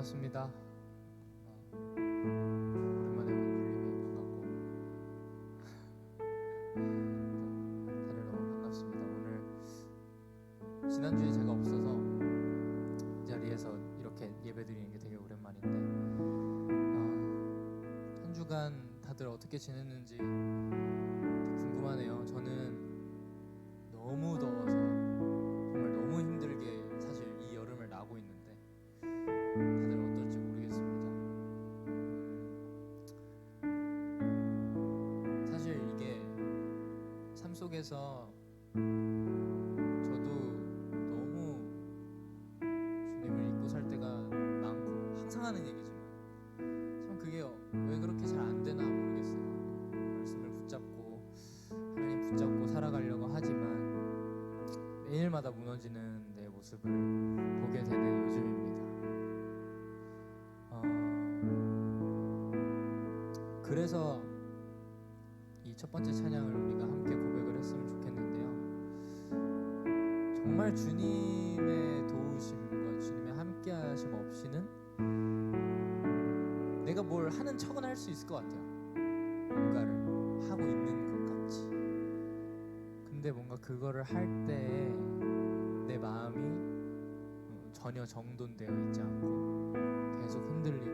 반갑습니다. 오랜만에 온 줄님이 반갑고 다들 너무 반갑습니다. 오늘 지난주에 제가 없어서 이 자리에서 이렇게 예배드리는 게 되게 오랜만인데 한 주간 다들 어떻게 지냈는지 궁금하네요. 저는 너무 더워서 정말 너무 힘들게 사실 이 여름을 나고 있는데 다들 어떨지 모르겠습니다. 사실 이게 삶 속에서 저도 너무 주님을 잊고 살 때가 많고 항상 하는 얘기지만 참 그게 왜 그렇게 잘 안 되나 모르겠어요. 말씀을 붙잡고 하나님 붙잡고 살아가려고 하지만 매일마다 무너지는 내 모습을 보게 되는 요즘입니다. 그래서 이 첫 번째 찬양을 우리가 함께 고백을 했으면 좋겠는데요. 정말 주님의 도우심과 주님의 함께하심 없이는 내가 뭘 하는 척은 할 수 있을 것 같아요. 뭔가를 하고 있는 것 같이. 근데 뭔가 그거를 할 때에 내 마음이 전혀 정돈되어 있지 않고 계속 흔들리고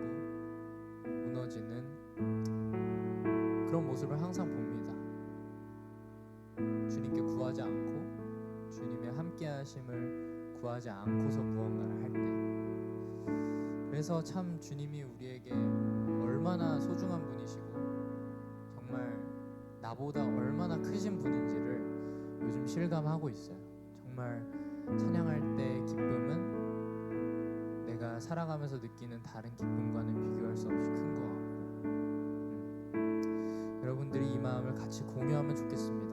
무너지는 그런 모습을 항상 봅니다. 주님께 구하지 않고 주님의 함께하심을 구하지 않고서 무언가를 할 때, 그래서 참 주님이 우리에게 얼마나 소중한 분이시고 정말 나보다 얼마나 크신 분인지를 요즘 실감하고 있어요. 정말 찬양할 때 기쁨은 내가 살아가면서 느끼는 다른 기쁨과는 비교할 수 없이 큰 것 같고, 여러분들이 이 마음을 같이 공유하면 좋겠습니다.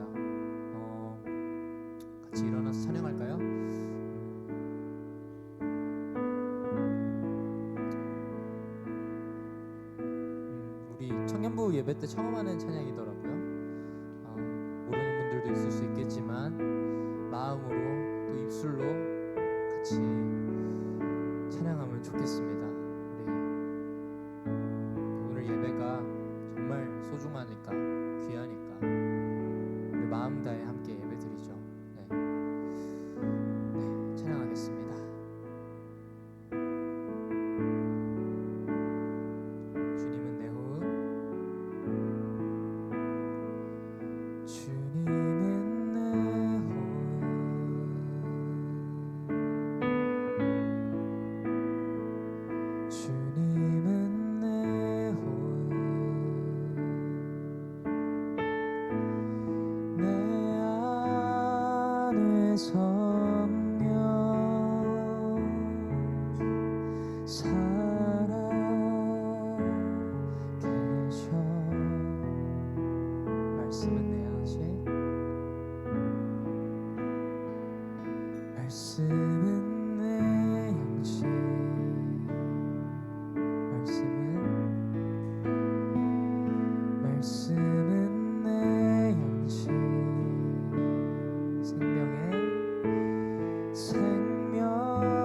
같이 일어나서 찬양할까요? 우리 청년부 예배 때 처음 하는 찬양이더라고요. 모르는 분들도 있을 수 있겠지만 마음으로 또 입술로 같이 찬양하면 좋겠습니다. 오늘 예배가 정말 소중하니까 귀하니까 우리 마음 다해 함께 예배드리죠. 네, 찬양하겠습니다. 주님은 내 호흡, 주님은 내 호흡, 주님은 내 호흡, 내 안에 성령 살아 계셔. 말씀은 내 안식, 말씀은 내 양식, 말씀은 내 양식,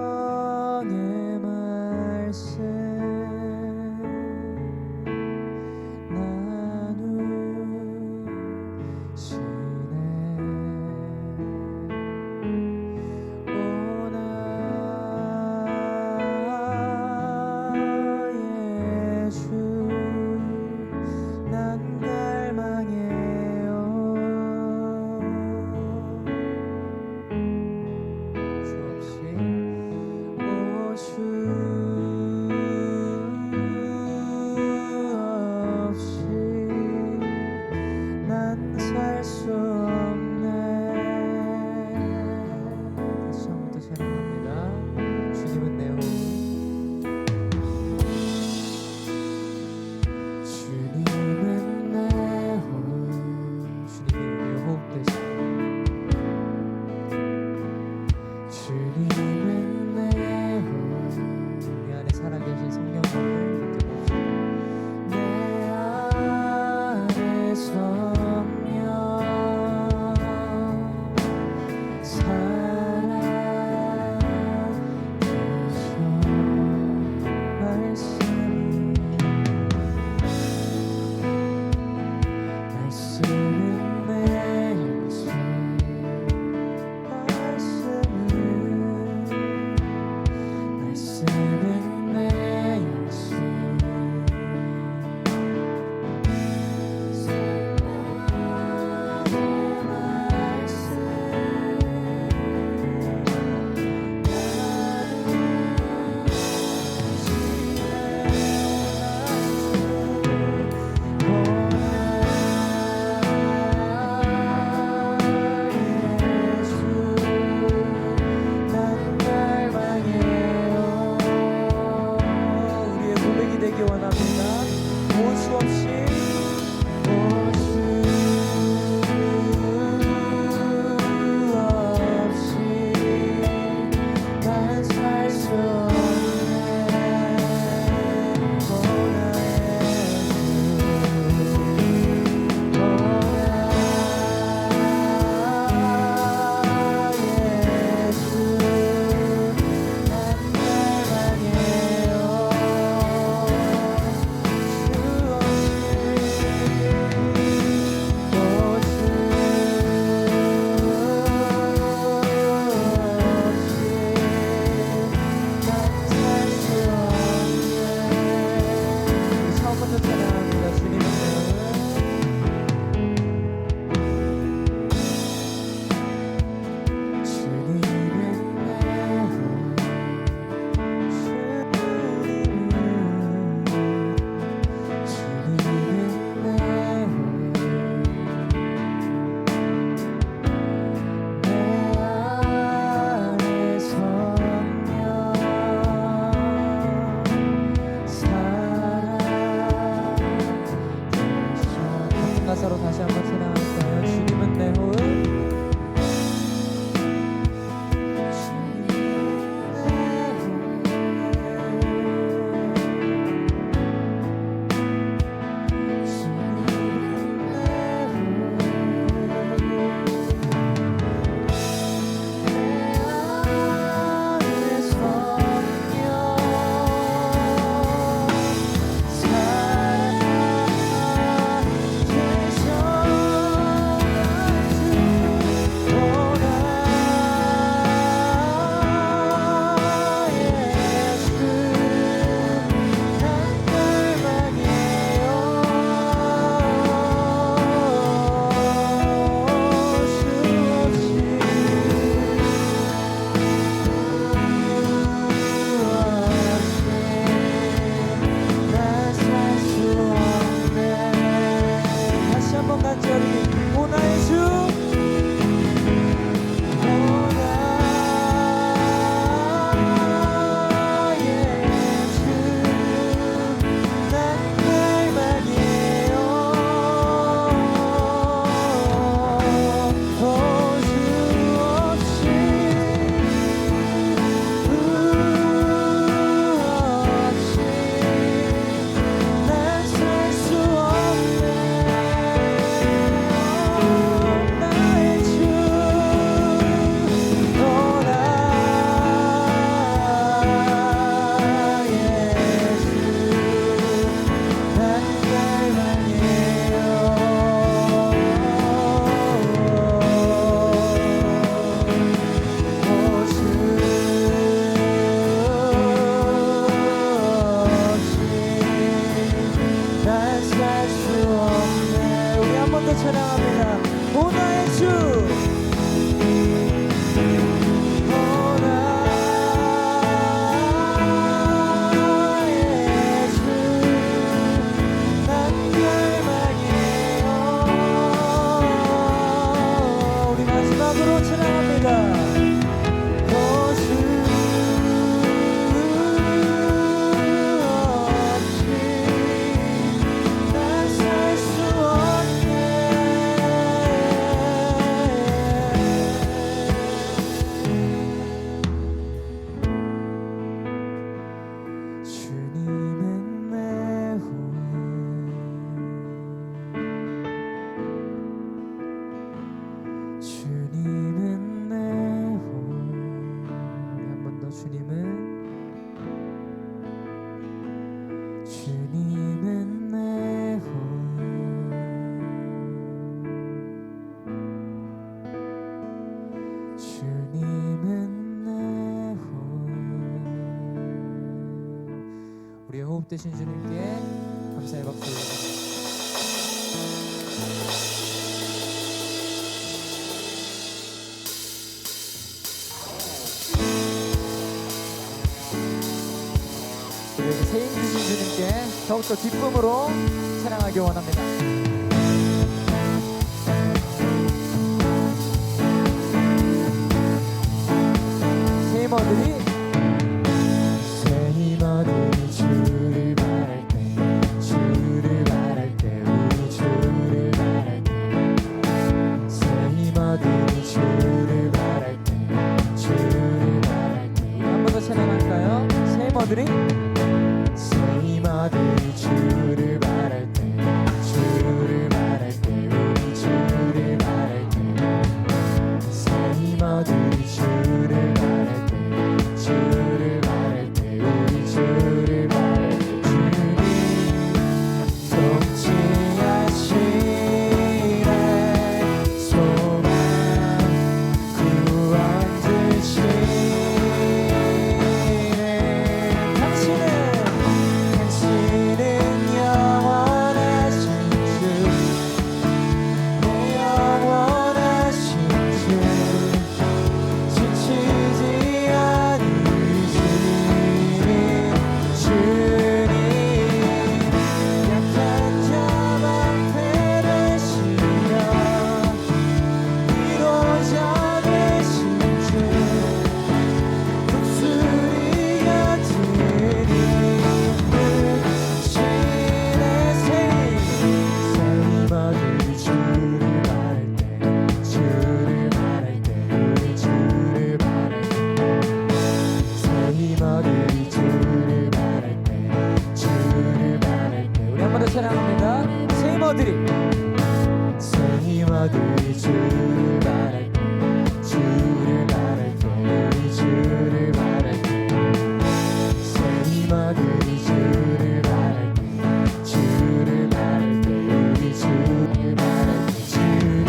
생명의 말씀 나누시네. 오 주님은 내 호흡, 주님은 내 호흡. 우리의 호흡 되신 주님께 감사의 박수 올려드립니다. 우리에게 새 힘 주신 주님께 더욱더 기쁨으로 찬양하기 원합니다. 새 힘어들이 주를 바랄 때, 주를 바랄 때, 우리 주를 바랄 때, 새 힘어들이 주를 바랄 때, 주를 바랄 때. 우리 한 번 더 찬양할까요? 새 힘어들이 주를 바랄 때, 주를 바랄 때, 우리 주를 바랄 때, 새 힘어들이 주를 바랄 때, 주를 바랄 때, 우리 주를 바랄 때, 주님 통치하시네, 소망 구원 주시네. 당신은 영원하신 주, 내 영원하신 주, 지치지 않으시는 주님, 약한 자 방패 되시며 위로자 되신 주, 독수리 같은 사랑합니다. 새 힘어들이 주를 바랄 때, 주를 바랄 때, 우리 주를 바랄 때, 새 힘어들이 주를 바랄 때, 주를 바랄 때, 우리 주를 바랄 때, 주님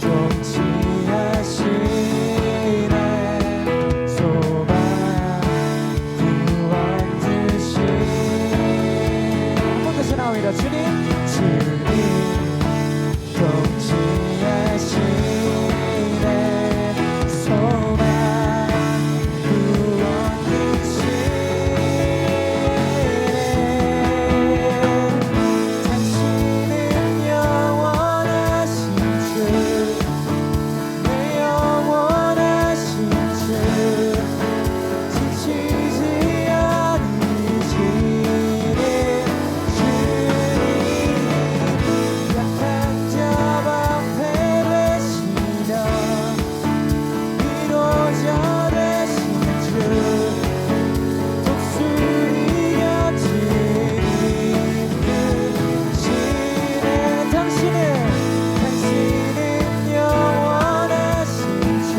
통치하시네, 소망 구원 주시네. 나옵니다. 주님 통치하시네, 소망 구원 주시네. 당신은 영원하신 주, 내 영원하신 주, 지치지 않으시는 약한 자 방패 되시며 위로자 되신 주, 독수리 같은 이끄시네. 당신은 영원하신 주,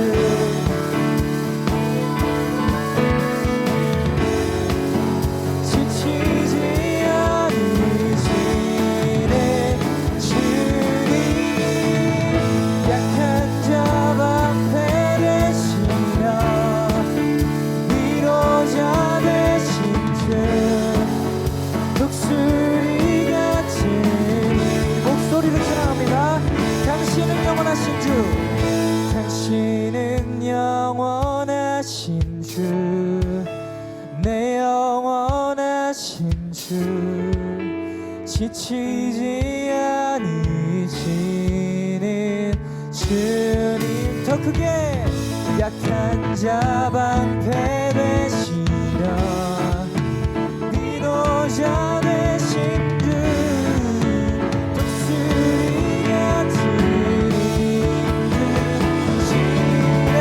지치지 않으시네 주님, 약한 자 방패 되시며 위로자 되신 주, 독수리 같은 목소리로 찬양합니다. 당신은 영원하신 주, 당신은 영원하신 주, 내 영원하신 주, 지치지 않으시는 주님. 더 크게 약한 자 방패 되시며 위로자 되신 주, 독수리 같은 이끄시네.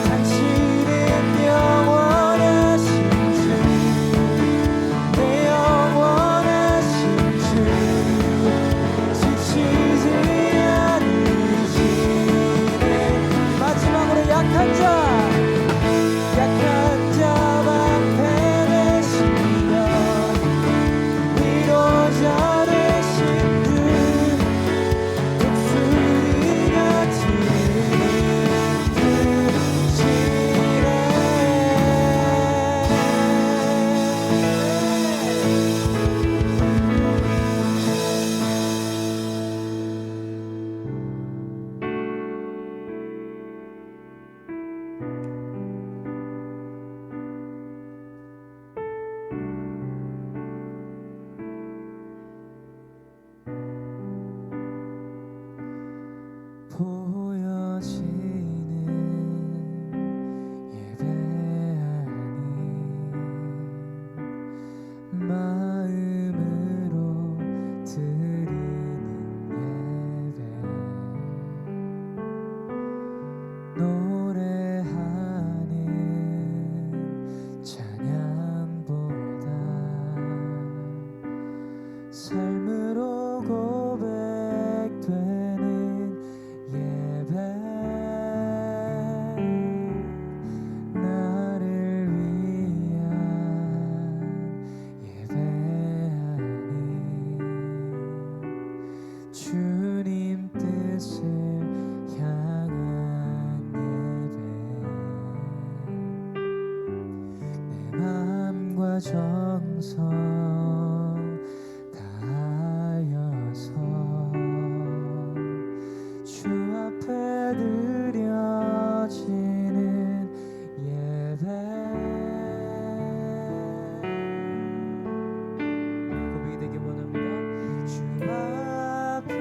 당신은 영원하신 주, 내 영원하신 주, 지치지 않으시네. 마지막으로 약한 자 정성 다하여서 주 앞에 드려지는 예배 고백이 되길 원합니다. 주 앞에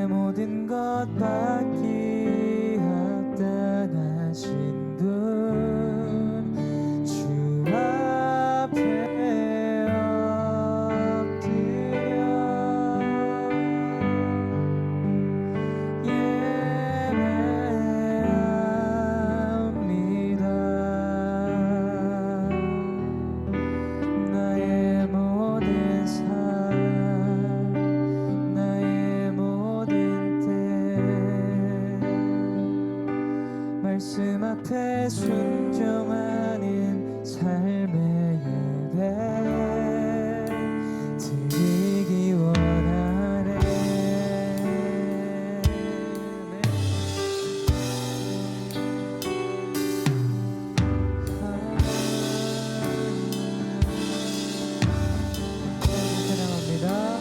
모든 것 받기 합당하신 분 주 앞에 엎드려 예배합니다. 나의 모든 삶 말씀 앞에 순종하는 삶의 예배 드리기 원하네. 사랑합니다.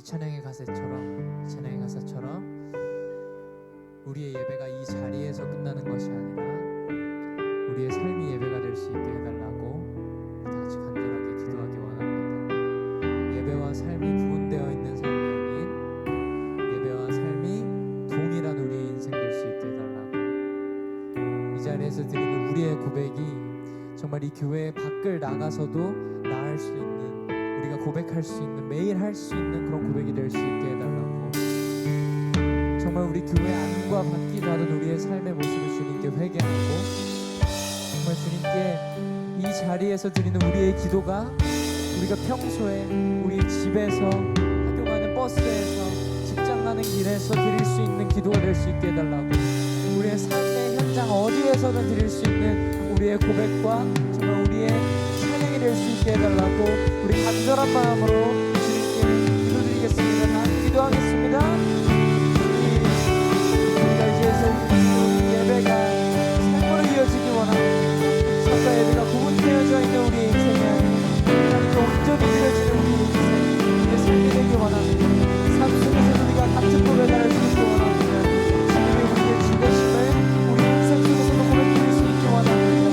찬양의 가사처럼 우리의 예배가 이 자리에서 끝나는 것이 아니라 우리의 삶이 예배가 될 수 있게 해달라고 다 같이 간절하게 기도하기 원합니다. 예배와 삶이 구분되어 있는 삶이 아닌 예배와 삶이 동일한 우리의 인생 될 수 있게 해달라고, 이 자리에서 드리는 우리의 고백이 정말 이 교회 밖을 나가서도 나을 수 있는, 우리가 고백할 수 있는, 매일 할 수 있는 그런 고백이 될 수 있게 해달라고, 정말 우리 교회 안과 밖이 다른 우리의 삶의 모습을 주님께 회개하고, 정말 주님께 이 자리에서 드리는 우리의 기도가 우리가 평소에 우리 집에서, 학교 가는 버스에서, 직장 가는 길에서 드릴 수 있는 기도가 될 수 있게 해달라고, 우리의 삶의 현장 어디에서든 드릴 수 있는 우리의 고백과 정말 우리의 찬양이 될 수 있게 해달라고 우리 간절한 마음으로 주님께 기도드리겠습니다. 다 기도하겠습니다. 우리가 이제서 예배가 삶으로 이어지기 원합니다. 삶과 예배가 구분되어져 있는 우리의 인생이 아닌 하나님께 온전히 드려지는 우리의 인생, 우리의 삶이 되기 원합니다. 삶 속에서 우리가 같은 고백을 할 수 있기 원합니다. 주님이 우리의 주 되심을 우리 인생 속에서도 고백드릴 수 있기 원합니다.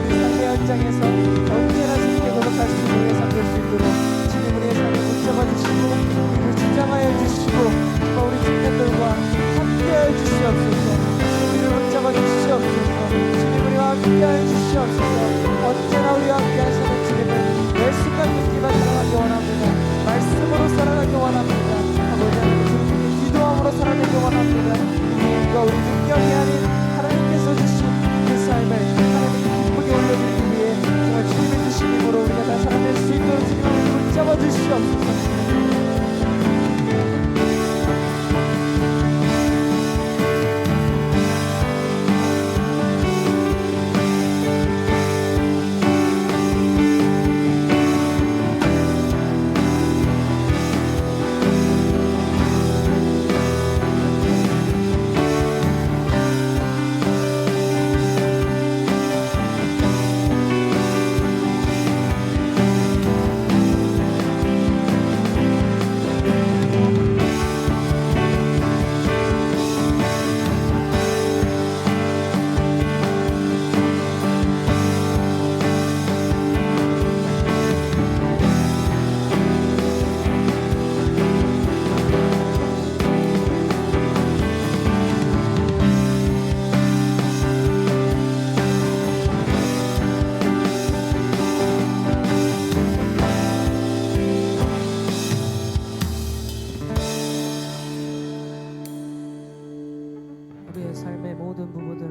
우리 삶의 현장에서 언제나 주님께 고백할 수 있는 우리의 삶 될 수 있도록 주님 우리의 삶을 붙잡아 주시고 우리를 주장하여 주시고 우리 청년들과 함께하여 주시옵소서. 우리를 붙잡아 주시옵소서. 주님 우리와 함께하여 주시옵소서. 언제나 우리와 함께하시는 주님을 매 순간 믿기만 사랑하기 원합니다. 말씀으로 살아가기 원합니다. 아버지 하나님 주님께 기도함으로 살아가기 원합니다. 우리 힘과 우리 능력이 아닌 하나님께서 주신 그 삶을 하나님께 기쁘게 올려드리기 위해 정말 주님의 주신 힘으로 우리가 다 살아낼 수 있도록 주님을 붙잡아 주시옵소서.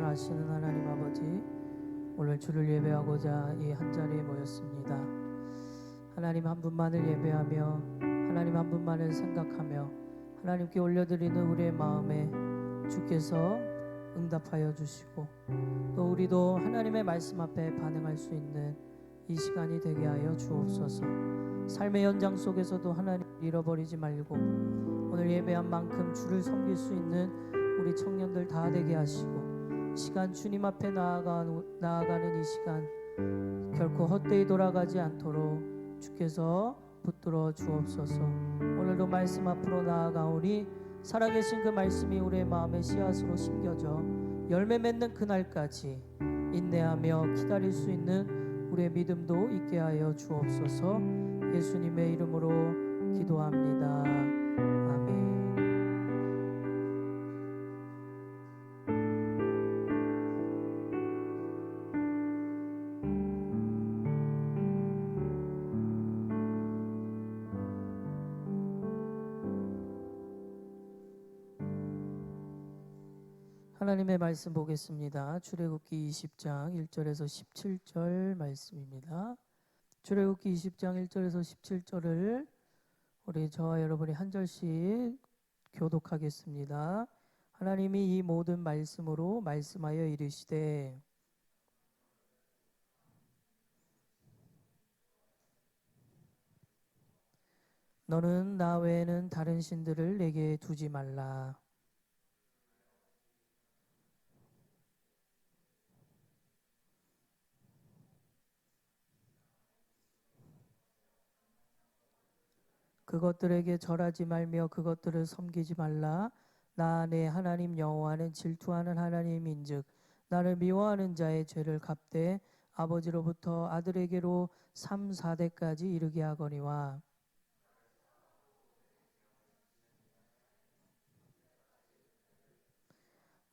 아시는 하나님 아버지, 오늘 주를 예배하고자 이 한자리에 모였습니다. 하나님 한 분만을 예배하며 하나님 한 분만을 생각하며 하나님께 올려드리는 우리의 마음에 주께서 응답하여 주시고 또 우리도 하나님의 말씀 앞에 반응할 수 있는 이 시간이 되게 하여 주옵소서. 삶의 현장 속에서도 하나님 잃어버리지 말고 오늘 예배한 만큼 주를 섬길 수 있는 우리 청년들 다 되게 하시고 시간 주님 앞에 나아가는 이 시간 결코 헛되이 돌아가지 않도록 주께서 붙들어 주옵소서. 오늘도 말씀 앞으로 나아가오니 살아계신 그 말씀이 우리의 마음에 씨앗으로 심겨져 열매 맺는 그날까지 인내하며 기다릴 수 있는 우리의 믿음도 있게 하여 주옵소서. 예수님의 이름으로 기도합니다. 아멘. 하나님의 말씀 보겠습니다. 출애굽기 20장 1절에서 17절 말씀입니다. 출애굽기 20장 1절에서 17절을 우리 저와 여러분이 한 절씩 교독하겠습니다. 하나님이 이 모든 말씀으로 말씀하여 이르시되 너는 나 외에는 다른 신들을 내게 두지 말라. 그것들에게 절하지 말며 그것들을 섬기지 말라. 나 내 하나님 여호와는 질투하는 하나님인즉 나를 미워하는 자의 죄를 갚되 아버지로부터 아들에게로 3, 4대까지 이르게 하거니와.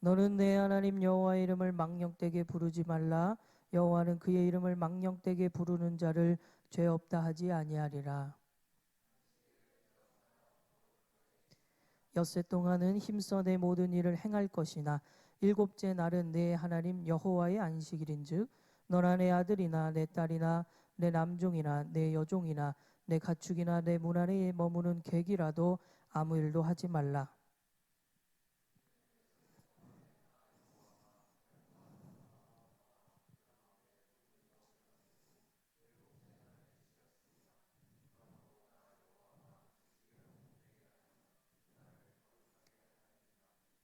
너는 내 하나님 여호와의 이름을 망령되게 부르지 말라. 여호와는 그의 이름을 망령되게 부르는 자를 죄 없다 하지 아니하리라. 엿새 동안은 힘써 내 모든 일을 행할 것이나 일곱째 날은 내 하나님 여호와의 안식일인즉 너나 내 아들이나 내 딸이나 내 남종이나 내 여종이나 내 가축이나 내 문 안에 머무는 객이라도 아무 일도 하지 말라.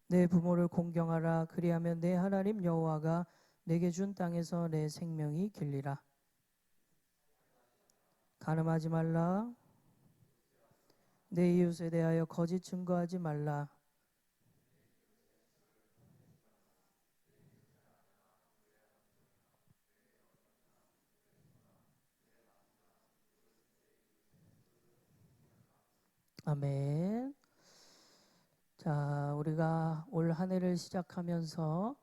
내 부모를 공경하라. 그리하면 내 하나님 여호와가 내게 준 땅에서 내 생명이 길리라. 간음하지 말라. 내 이웃에 대하여 거짓 증거하지 말라. 아멘. 자, 우리가 올 한 해를 시작하면서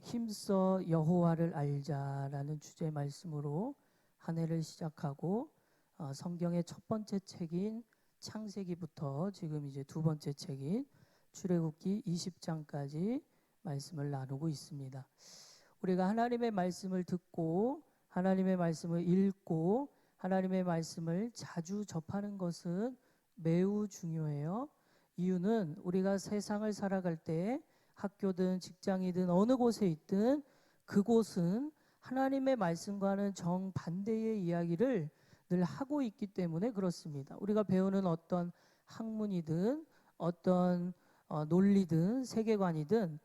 힘써 여호와를 알자라는 주제 말씀으로 한 해를 시작하고 성경의 첫 번째 책인 창세기부터 지금 이제 두 번째 책인 출애굽기 20장까지 말씀을 나누고 있습니다. 우리가 하나님의 말씀을 듣고 하나님의 말씀을 읽고 하나님의 말씀을 자주 접하는 것은 매우 중요해요. 이유는 우리가 세상을 살아갈 때 학교든 직장이든 어느 곳에 있든 그곳은 하나님의 말씀과는 정반대의 이야기를 늘 하고 있기 때문에 그렇습니다. 우리가 배우는 어떤 학문이든 어떤 논리든 세계관이든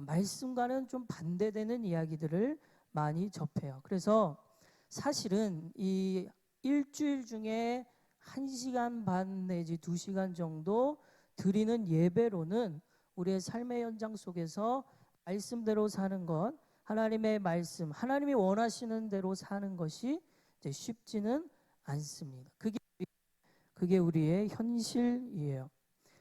말씀과는 좀 반대되는 이야기들을 많이 접해요. 그래서 사실은 이 일주일 중에 1시간 반 내지 2시간 정도 드리는 예배로는 우리의 삶의 현장 속에서 말씀대로 사는 것, 하나님의 말씀, 하나님이 원하시는 대로 사는 것이 이제 쉽지는 않습니다. 그게 우리의 현실이에요.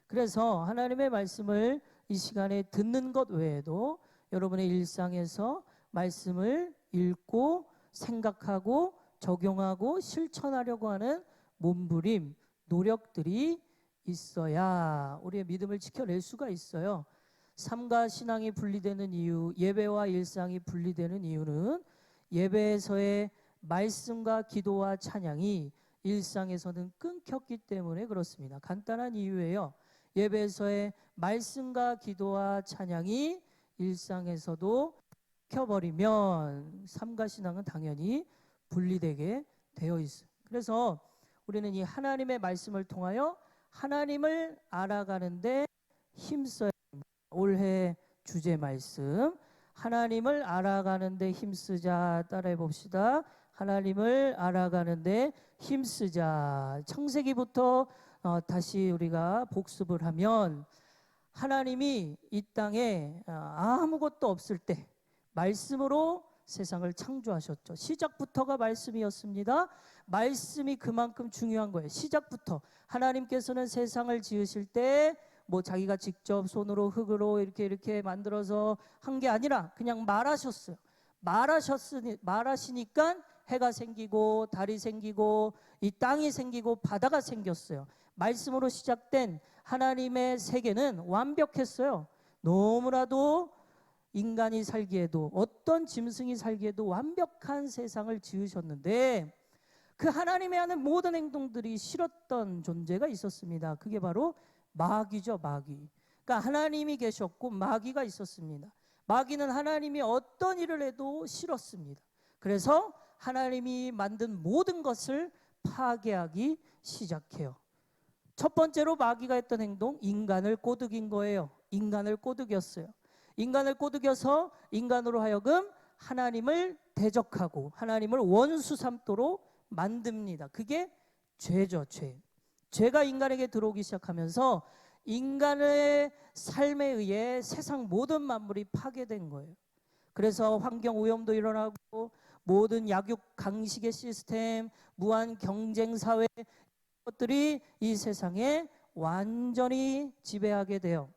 그래서 하나님의 말씀을 이 시간에 듣는 것 외에도 여러분의 일상에서 말씀을 읽고 생각하고 적용하고 실천하려고 하는 몸부림, 노력들이 있어야 우리의 믿음을 지켜낼 수가 있어요. 삶과 신앙이 분리되는 이유, 예배와 일상이 분리되는 이유는 예배에서의 말씀과 기도와 찬양이 일상에서는 끊겼기 때문에 그렇습니다. 간단한 이유예요. 예배에서의 말씀과 기도와 찬양이 일상에서도 끊겨버리면 삶과 신앙은 당연히 분리되게 되어 있어요. 그래서 우리는 이 하나님의 말씀을 통하여 하나님을 알아가는데 힘써야 합니다. 올해 주제 말씀, 하나님을 알아가는데 힘쓰자. 따라해 봅시다. 하나님을 알아가는데 힘쓰자. 창세기부터 다시 우리가 복습을 하면 하나님이 이 땅에 아무것도 없을 때 말씀으로 세상을 창조하셨죠. 시작부터가 말씀이었습니다. 말씀이 그만큼 중요한 거예요. 시작부터 하나님께서는 세상을 지으실 때 뭐 자기가 직접 손으로 흙으로 이렇게 만들어서 한 게 아니라 그냥 말하셨어요. 말하시니까 해가 생기고 달이 생기고 이 땅이 생기고 바다가 생겼어요. 말씀으로 시작된 하나님의 세계는 완벽했어요. 너무나도 인간이 살기에도 어떤 짐승이 살기에도 완벽한 세상을 지으셨는데 그 하나님의 하는 모든 행동들이 싫었던 존재가 있었습니다. 그게 바로 마귀죠. 마귀. 그러니까 하나님이 계셨고 마귀가 있었습니다. 마귀는 하나님이 어떤 일을 해도 싫었습니다. 그래서 하나님이 만든 모든 것을 파괴하기 시작해요. 첫 번째로 마귀가 했던 행동, 인간을 꼬드긴 거예요. 인간을 꼬드겼어요. 인간을 꼬드겨서 인간으로 하여금 하나님을 대적하고 하나님을 원수 삼도록 만듭니다. 그게 죄죠, 죄. 죄가 인간에게 들어오기 시작하면서 인간의 삶에 의해 세상 모든 만물이 파괴된 거예요. 그래서 환경 오염도 일어나고 모든 약육 강식의 시스템, 무한 경쟁 사회 것들이 이 세상에 완전히 지배하게 돼요.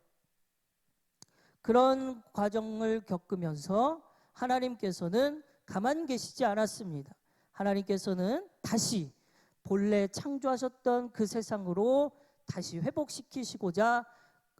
그런 과정을 겪으면서 하나님께서는 가만 계시지 않았습니다. 하나님께서는 다시 본래 창조하셨던 그 세상으로 다시 회복시키시고자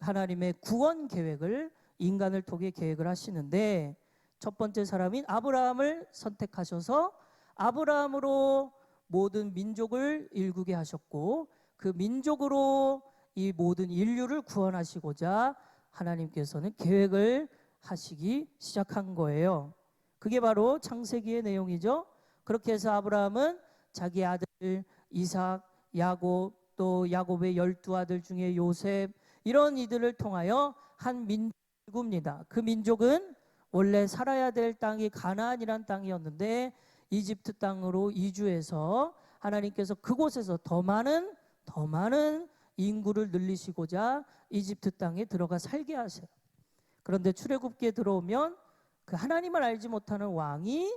하나님의 구원 계획을 인간을 통해 계획을 하시는데, 첫 번째 사람인 아브라함을 선택하셔서 아브라함으로 모든 민족을 일구게 하셨고, 그 민족으로 이 모든 인류를 구원하시고자 하나님께서는 계획을 하시기 시작한 거예요. 그게 바로 창세기의 내용이죠. 그렇게 해서 아브라함은 자기 아들 이삭, 야곱, 또 야곱의 12아들 중에 요셉, 이런 이들을 통하여 한 민족입니다. 그 민족은 원래 살아야 될 땅이 가나안이란 땅이었는데 이집트 땅으로 이주해서 하나님께서 그곳에서 더 많은 인구를 늘리시고자 이집트 땅에 들어가 살게 하세요. 그런데 출애굽기에 들어오면 그 하나님을 알지 못하는 왕이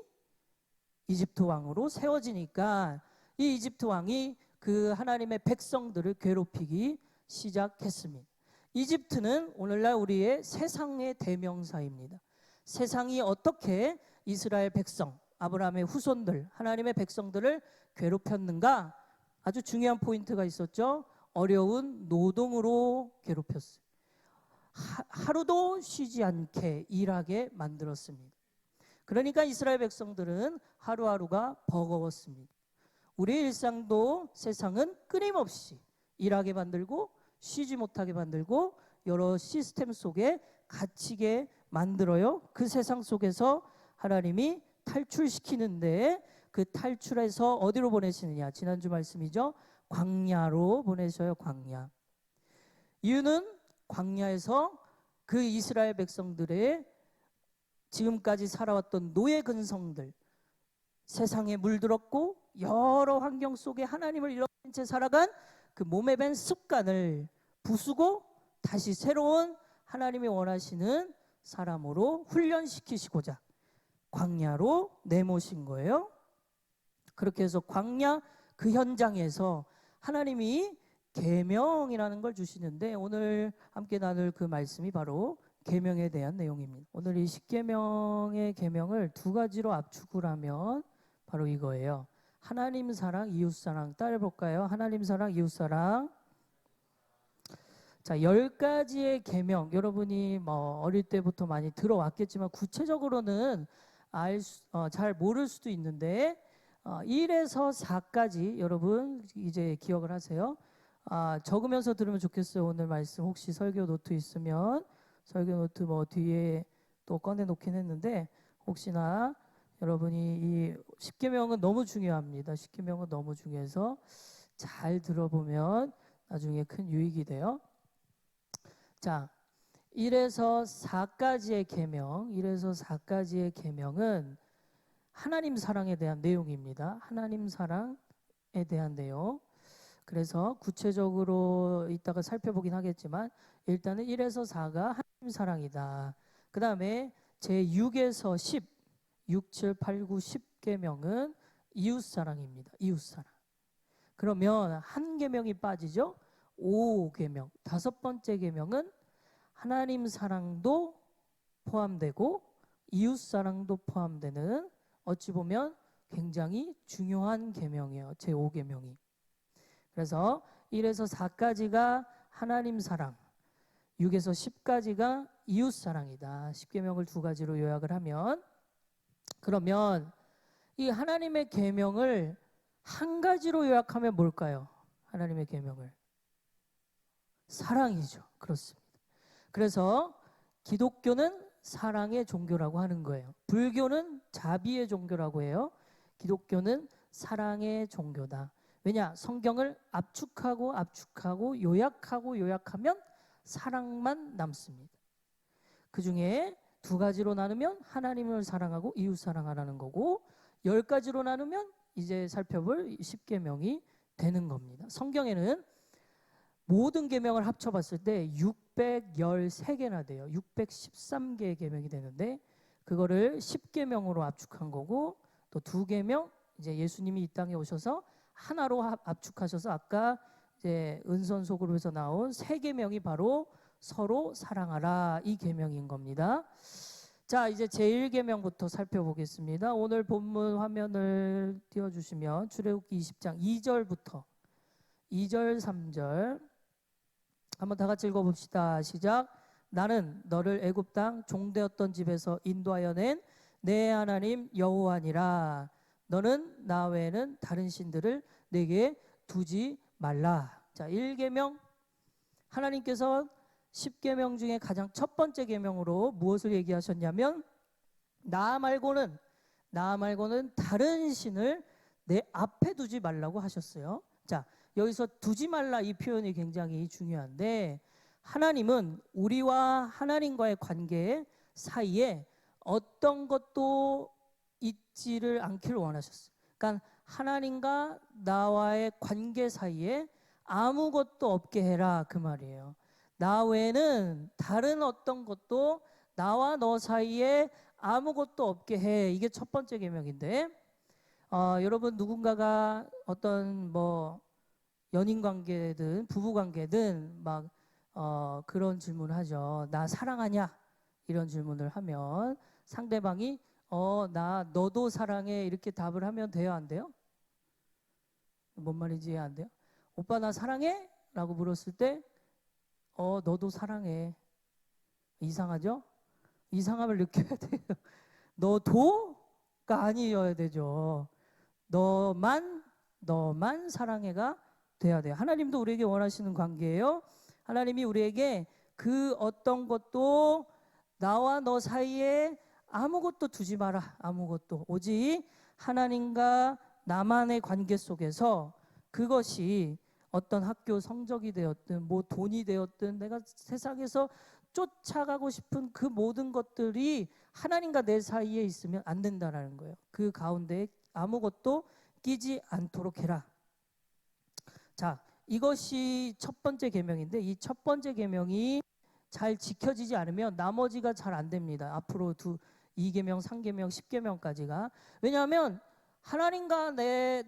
이집트 왕으로 세워지니까 이 이집트 왕이 그 하나님의 백성들을 괴롭히기 시작했습니다. 이집트는 오늘날 우리의 세상의 대명사입니다. 세상이 어떻게 이스라엘 백성, 아브라함의 후손들, 하나님의 백성들을 괴롭혔는가? 아주 중요한 포인트가 있었죠. 어려운 노동으로 괴롭혔어요. 하루도 쉬지 않게 일하게 만들었습니다. 그러니까 이스라엘 백성들은 하루하루가 버거웠습니다. 우리의 일상도 세상은 끊임없이 일하게 만들고 쉬지 못하게 만들고 여러 시스템 속에 갇히게 만들어요. 그 세상 속에서 하나님이 탈출시키는데 그 탈출해서 어디로 보내시느냐? 지난주 말씀이죠. 광야로 보내셔요. 광야. 이유는 광야에서 그 이스라엘 백성들의 지금까지 살아왔던 노예 근성들, 세상에 물들었고 여러 환경 속에 하나님을 잃어버린 채 살아간 그 몸에 밴 습관을 부수고 다시 새로운 하나님이 원하시는 사람으로 훈련시키시고자 광야로 내모신 거예요. 그렇게 해서 광야 그 현장에서 하나님이 계명이라는 걸 주시는데, 오늘 함께 나눌 그 말씀이 바로 계명에 대한 내용입니다. 오늘 이 십계명의 계명을 두 가지로 압축을 하면 바로 이거예요. 하나님 사랑, 이웃 사랑. 따라 볼까요? 하나님 사랑, 이웃 사랑. 자, 10가지의 계명, 여러분이 뭐 어릴 때부터 많이 들어왔겠지만 구체적으로는 잘 모를 수도 있는데 1에서 4까지 여러분 이제 기억을 하세요. 적으면서 들으면 좋겠어요. 오늘 말씀 혹시 설교 노트 있으면 설교 노트 뭐 뒤에 또 꺼내 놓긴 했는데, 혹시나 여러분이 이 십계명은 너무 중요합니다. 십계명은 너무 중요해서 잘 들어보면 나중에 큰 유익이 돼요. 자, 1에서 4까지의 계명, 1에서 4까지의 계명은 하나님 사랑에 대한 내용입니다. 하나님 사랑에 대한 내용. 그래서 구체적으로 이따가 살펴보긴 하겠지만 일단은 1에서 4가 하나님 사랑이다. 그 다음에 제6에서 10, 6, 7, 8, 9, 10계명은 이웃 사랑입니다. 이웃 사랑. 그러면 한 계명이 빠지죠. 5계명. 5번째 계명은 하나님 사랑도 포함되고 이웃 사랑도 포함되는, 어찌 보면 굉장히 중요한 계명이에요. 제5계명이. 그래서 1에서 4까지가 하나님 사랑, 6에서 10까지가 이웃 사랑이다. 10계명을 두 가지로 요약을 하면, 그러면 이 하나님의 계명을 한 가지로 요약하면 뭘까요? 하나님의 계명을 사랑이죠. 그렇습니다. 그래서 기독교는 사랑의 종교라고 하는 거예요. 불교는 자비의 종교라고 해요. 기독교는 사랑의 종교다. 왜냐? 성경을 압축하고 요약하면 사랑만 남습니다. 그 중에 두 가지로 나누면 하나님을 사랑하고 이웃 사랑하라는 거고, 10가지로 나누면 이제 살펴볼 10계명이 되는 겁니다. 성경에는 모든 계명을 합쳐봤을 때 613개나 돼요. 613개의 계명이 되는데 그거를 10계명으로 압축한 거고 또 2계명 이제 예수님이 이 땅에 오셔서 하나로 압축하셔서 아까 이제 은선속으로 나온 3계명이 바로 서로 사랑하라 이 계명인 겁니다. 자, 이제 제1계명부터 살펴보겠습니다. 오늘 본문 화면을 띄워주시면 출애굽기 20장 2절부터 2절 3절 한번 다 같이 읽어봅시다. 시작. 나는 너를 애굽 땅 종되었던 집에서 인도하여 낸 내 하나님 여호와니라. 너는 나 외에는 다른 신들을 내게 두지 말라. 자, 1계명 하나님께서 10계명 중에 가장 첫 번째 계명으로 무엇을 얘기하셨냐면 나 말고는 다른 신을 내 앞에 두지 말라고 하셨어요. 자, 여기서 두지 말라 이 표현이 굉장히 중요한데 하나님은 우리와 하나님과의 관계 사이에 어떤 것도 있지를 않기를 원하셨어요. 그러니까 하나님과 나와의 관계 사이에 아무것도 없게 해라 그 말이에요. 나 외에는 다른 어떤 것도 나와 너 사이에 아무것도 없게 해. 이게 첫 번째 계명인데 여러분 누군가가 어떤 뭐 연인 관계든 부부 관계든 막 그런 질문을 하죠. 나 사랑하냐? 이런 질문을 하면 상대방이 나 너도 사랑해 이렇게 답을 하면 돼요, 안 돼요? 뭔 말인지 이해 안 돼요? 오빠 나 사랑해? 라고 물었을 때 너도 사랑해. 이상하죠? 이상함을 느껴야 돼요. 너도가 아니어야 되죠. 너만 사랑해가 돼야 돼요. 하나님도 우리에게 원하시는 관계예요. 하나님이 우리에게 그 어떤 것도 나와 너 사이에 아무것도 두지 마라. 아무것도. 오직 하나님과 나만의 관계 속에서 그것이 어떤 학교 성적이 되었든 뭐 돈이 되었든 내가 세상에서 쫓아가고 싶은 그 모든 것들이 하나님과 내 사이에 있으면 안 된다라는 거예요. 그 가운데 아무것도 끼지 않도록 해라. 자, 이것이 첫 번째 계명인데 이 첫 번째 계명이 잘 지켜지지 않으면 나머지가 잘 안 됩니다. 앞으로 2계명, 3계명, 10계명까지가. 왜냐하면 하나님과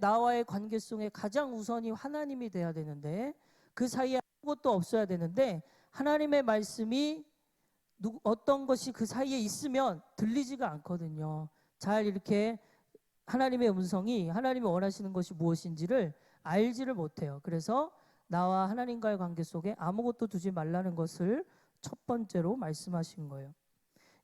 나와의 관계 속에 가장 우선이 하나님이 돼야 되는데 그 사이에 아무것도 없어야 되는데 하나님의 말씀이 어떤 것이 그 사이에 있으면 들리지가 않거든요. 잘 이렇게 하나님의 음성이 하나님이 원하시는 것이 무엇인지를 알지를 못해요. 그래서 나와 하나님과의 관계 속에 아무것도 두지 말라는 것을 첫 번째로 말씀하신 거예요.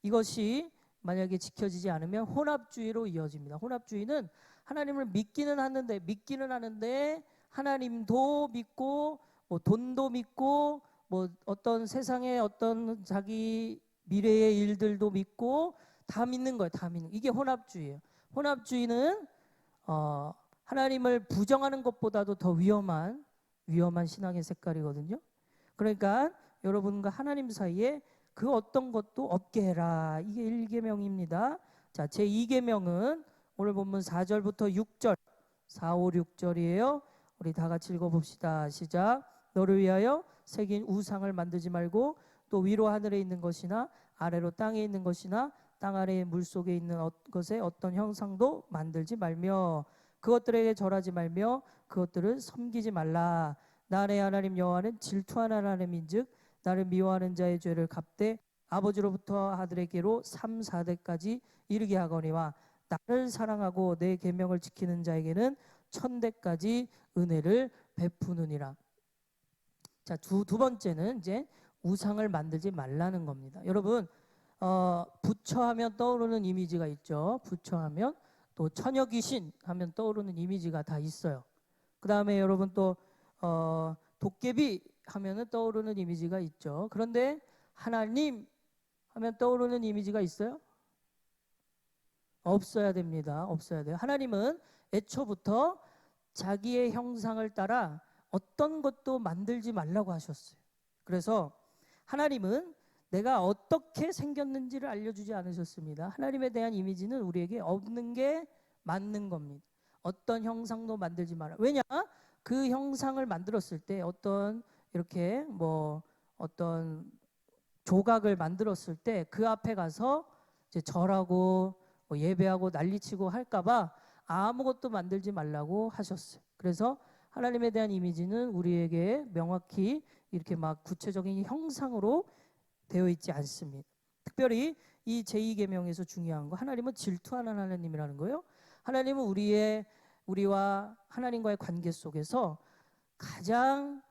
이것이 만약에 지켜지지 않으면 혼합주의로 이어집니다. 혼합주의는 하나님을 믿기는 하는데 하나님도 믿고 뭐 돈도 믿고 뭐 어떤 세상의 어떤 자기 미래의 일들도 믿고 다 믿는 거예요. 다 믿는. 이게 혼합주의예요. 혼합주의는 하나님을 부정하는 것보다도 더 위험한 신앙의 색깔이거든요. 그러니까 여러분과 하나님 사이에 그 어떤 것도 없게 해라. 이게 1계명입니다. 자, 제2계명은 오늘 본문 4절부터 6절 4, 5, 6절이에요. 우리 다 같이 읽어봅시다. 시작. 너를 위하여 새긴 우상을 만들지 말고 또 위로 하늘에 있는 것이나 아래로 땅에 있는 것이나 땅 아래의 물속에 있는 것에 어떤 형상도 만들지 말며 그것들에게 절하지 말며 그것들을 섬기지 말라. 나의 하나님 여호와는 질투하는 하나님인즉 나를 미워하는 자의 죄를 갚되 아버지로부터 아들에게로 3, 4대까지 이르게 하거니와 나를 사랑하고 내 계명을 지키는 자에게는 1000대까지 은혜를 베푸느니라. 자, 두 번째는 이제 우상을 만들지 말라는 겁니다. 여러분 부처하면 떠오르는 이미지가 있죠. 부처하면 또 처녀 귀신 하면 떠오르는 이미지가 다 있어요. 그 다음에 여러분 또 도깨비 하면은 떠오르는 이미지가 있죠. 그런데 하나님 하면 떠오르는 이미지가 있어요? 없어야 됩니다. 없어야 돼요. 하나님은 애초부터 자기의 형상을 따라 어떤 것도 만들지 말라고 하셨어요. 그래서 하나님은 내가 어떻게 생겼는지를 알려주지 않으셨습니다. 하나님에 대한 이미지는 우리에게 없는 게 맞는 겁니다. 어떤 형상도 만들지 마라. 왜냐? 그 형상을 만들었을 때 어떤 이렇게 뭐 어떤 조각을 만들었을 때 그 앞에 가서 이제 절하고 뭐 예배하고 난리치고 할까봐 아무것도 만들지 말라고 하셨어요. 그래서 하나님에 대한 이미지는 우리에게 명확히 이렇게 막 구체적인 형상으로 되어 있지 않습니다. 특별히 이 제2계명에서 중요한 거, 하나님은 질투하는 하나님이라는 거예요. 하나님은 우리와 하나님과의 관계 속에서 가장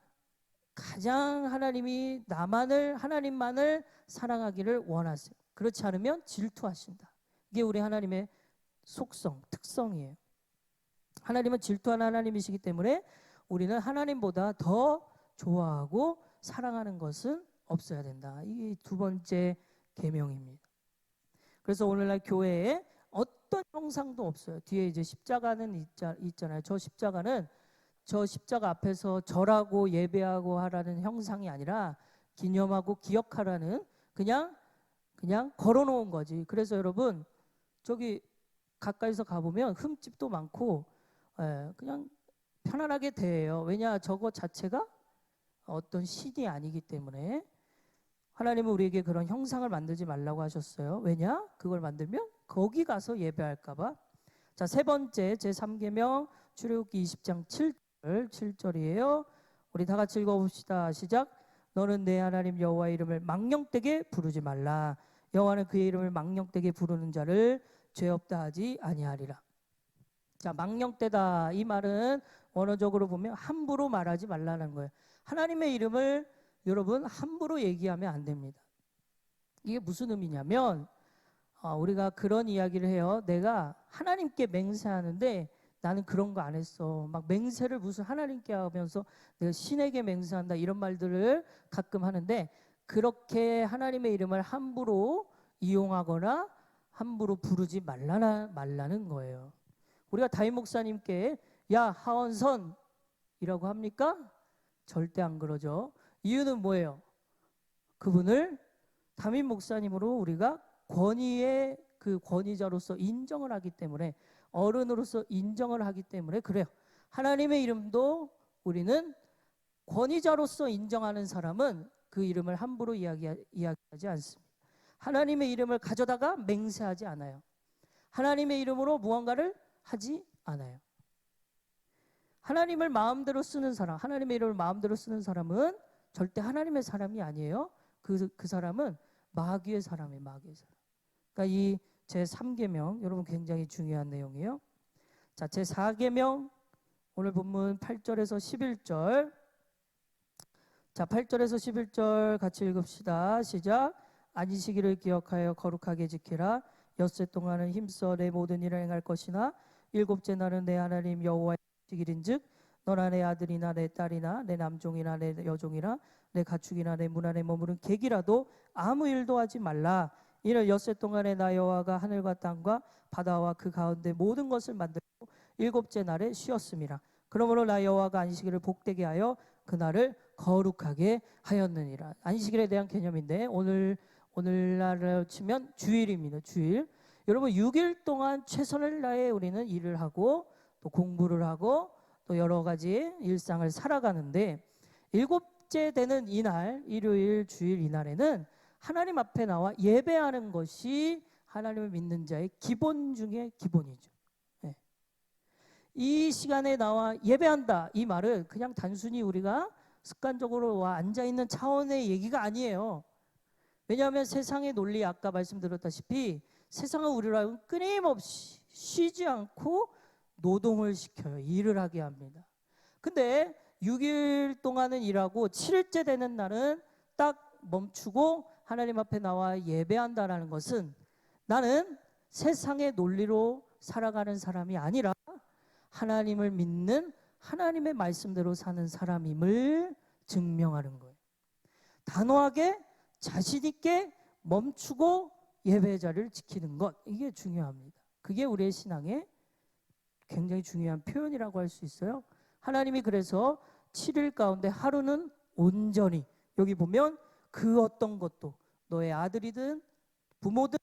하나님이 하나님만을 사랑하기를 원하세요. 그렇지 않으면 질투하신다. 이게 우리 하나님의 속성, 특성이에요. 하나님은 질투하는 하나님이시기 때문에 우리는 하나님보다 더 좋아하고 사랑하는 것은 없어야 된다. 이게 두 번째 계명입니다. 그래서 오늘날 교회에 어떤 형상도 없어요. 뒤에 이제 십자가는 있잖아요. 저 십자가 앞에서 절하고 예배하고 하라는 형상이 아니라 기념하고 기억하라는 그냥 걸어놓은 거지. 그래서 여러분 저기 가까이서 가보면 흠집도 많고 그냥 편안하게 대해요. 왜냐 저거 자체가 어떤 신이 아니기 때문에. 하나님은 우리에게 그런 형상을 만들지 말라고 하셨어요. 왜냐? 그걸 만들면 거기 가서 예배할까 봐. 자, 세 번째 제3계명 출애굽기 20장 7절이에요. 우리 다 같이 읽어봅시다. 시작. 너는 내 하나님 여호와의 이름을 망령되게 부르지 말라. 여호와는 그의 이름을 망령되게 부르는 자를 죄 없다 하지 아니하리라. 자, 망령되다 이 말은 원어적으로 보면 함부로 말하지 말라는 거예요. 하나님의 이름을 여러분 함부로 얘기하면 안 됩니다. 이게 무슨 의미냐면 우리가 그런 이야기를 해요. 내가 하나님께 맹세하는데 나는 그런 거 안 했어. 막 맹세를 무슨 하나님께 하면서 내가 신에게 맹세한다 이런 말들을 가끔 하는데 그렇게 하나님의 이름을 함부로 이용하거나 함부로 부르지 말라는 거예요. 우리가 다임 목사님께 야 하원선이라고 합니까? 절대 안 그러죠. 이유는 뭐예요? 그분을 담임 목사님으로 우리가 권위의 그 권위자로서 인정을 하기 때문에 어른으로서 인정을 하기 때문에 그래요. 하나님의 이름도 우리는 권위자로서 인정하는 사람은 그 이름을 함부로 이야기하지 않습니다. 하나님의 이름을 가져다가 맹세하지 않아요. 하나님의 이름으로 무언가를 하지 않아요. 하나님을 마음대로 쓰는 사람, 하나님의 이름을 마음대로 쓰는 사람은 절대 하나님의 사람이 아니에요. 그 사람은 마귀의 사람이에요. 마귀의 사람. 그러니까 이 제3계명 여러분 굉장히 중요한 내용이에요. 자, 제4계명 오늘 본문 8절에서 11절. 자, 8절에서 11절 같이 읽읍시다. 시작. 안식일을 기억하여 거룩하게 지키라. 엿새 동안은 힘써 내 모든 일을 행할 것이나 일곱째 날은 내 하나님 여호와의 안식일인즉 너나 내 아들이나 내 딸이나 내 남종이나 내 여종이나 내 가축이나 내 문 안에 머무른 객이라도 아무 일도 하지 말라. 이는 엿새 동안에 나 여호와가 하늘과 땅과 바다와 그 가운데 모든 것을 만들고 일곱째 날에 쉬었음이라. 그러므로 나 여호와가 안식일을 복되게 하여 그날을 거룩하게 하였느니라. 안식일에 대한 개념인데 오늘날로 치면 주일입니다. 주일. 여러분 6일 동안 최선을 다해 우리는 일을 하고 또 공부를 하고 또 여러 가지 일상을 살아가는데 일곱째 되는 이날 일요일 주일 이날에는 하나님 앞에 나와 예배하는 것이 하나님을 믿는 자의 기본 중에 기본이죠. 네. 이 시간에 나와 예배한다 이 말은 그냥 단순히 우리가 습관적으로 와 앉아있는 차원의 얘기가 아니에요. 왜냐하면 세상의 논리 아까 말씀드렸다시피 세상은 우리를 끊임없이 쉬지 않고 노동을 시켜요. 일을 하게 합니다. 근데 6일 동안은 일하고 7일째 되는 날은 딱 멈추고 하나님 앞에 나와 예배한다라는 것은 나는 세상의 논리로 살아가는 사람이 아니라 하나님을 믿는 하나님의 말씀대로 사는 사람임을 증명하는 거예요. 단호하게 자신 있게 멈추고 예배의 자리를 지키는 것 이게 중요합니다. 그게 우리의 신앙의 굉장히 중요한 표현이라고 할 수 있어요. 하나님이 그래서 7일 가운데 하루는 온전히 여기 보면 그 어떤 것도 너의 아들이든 부모든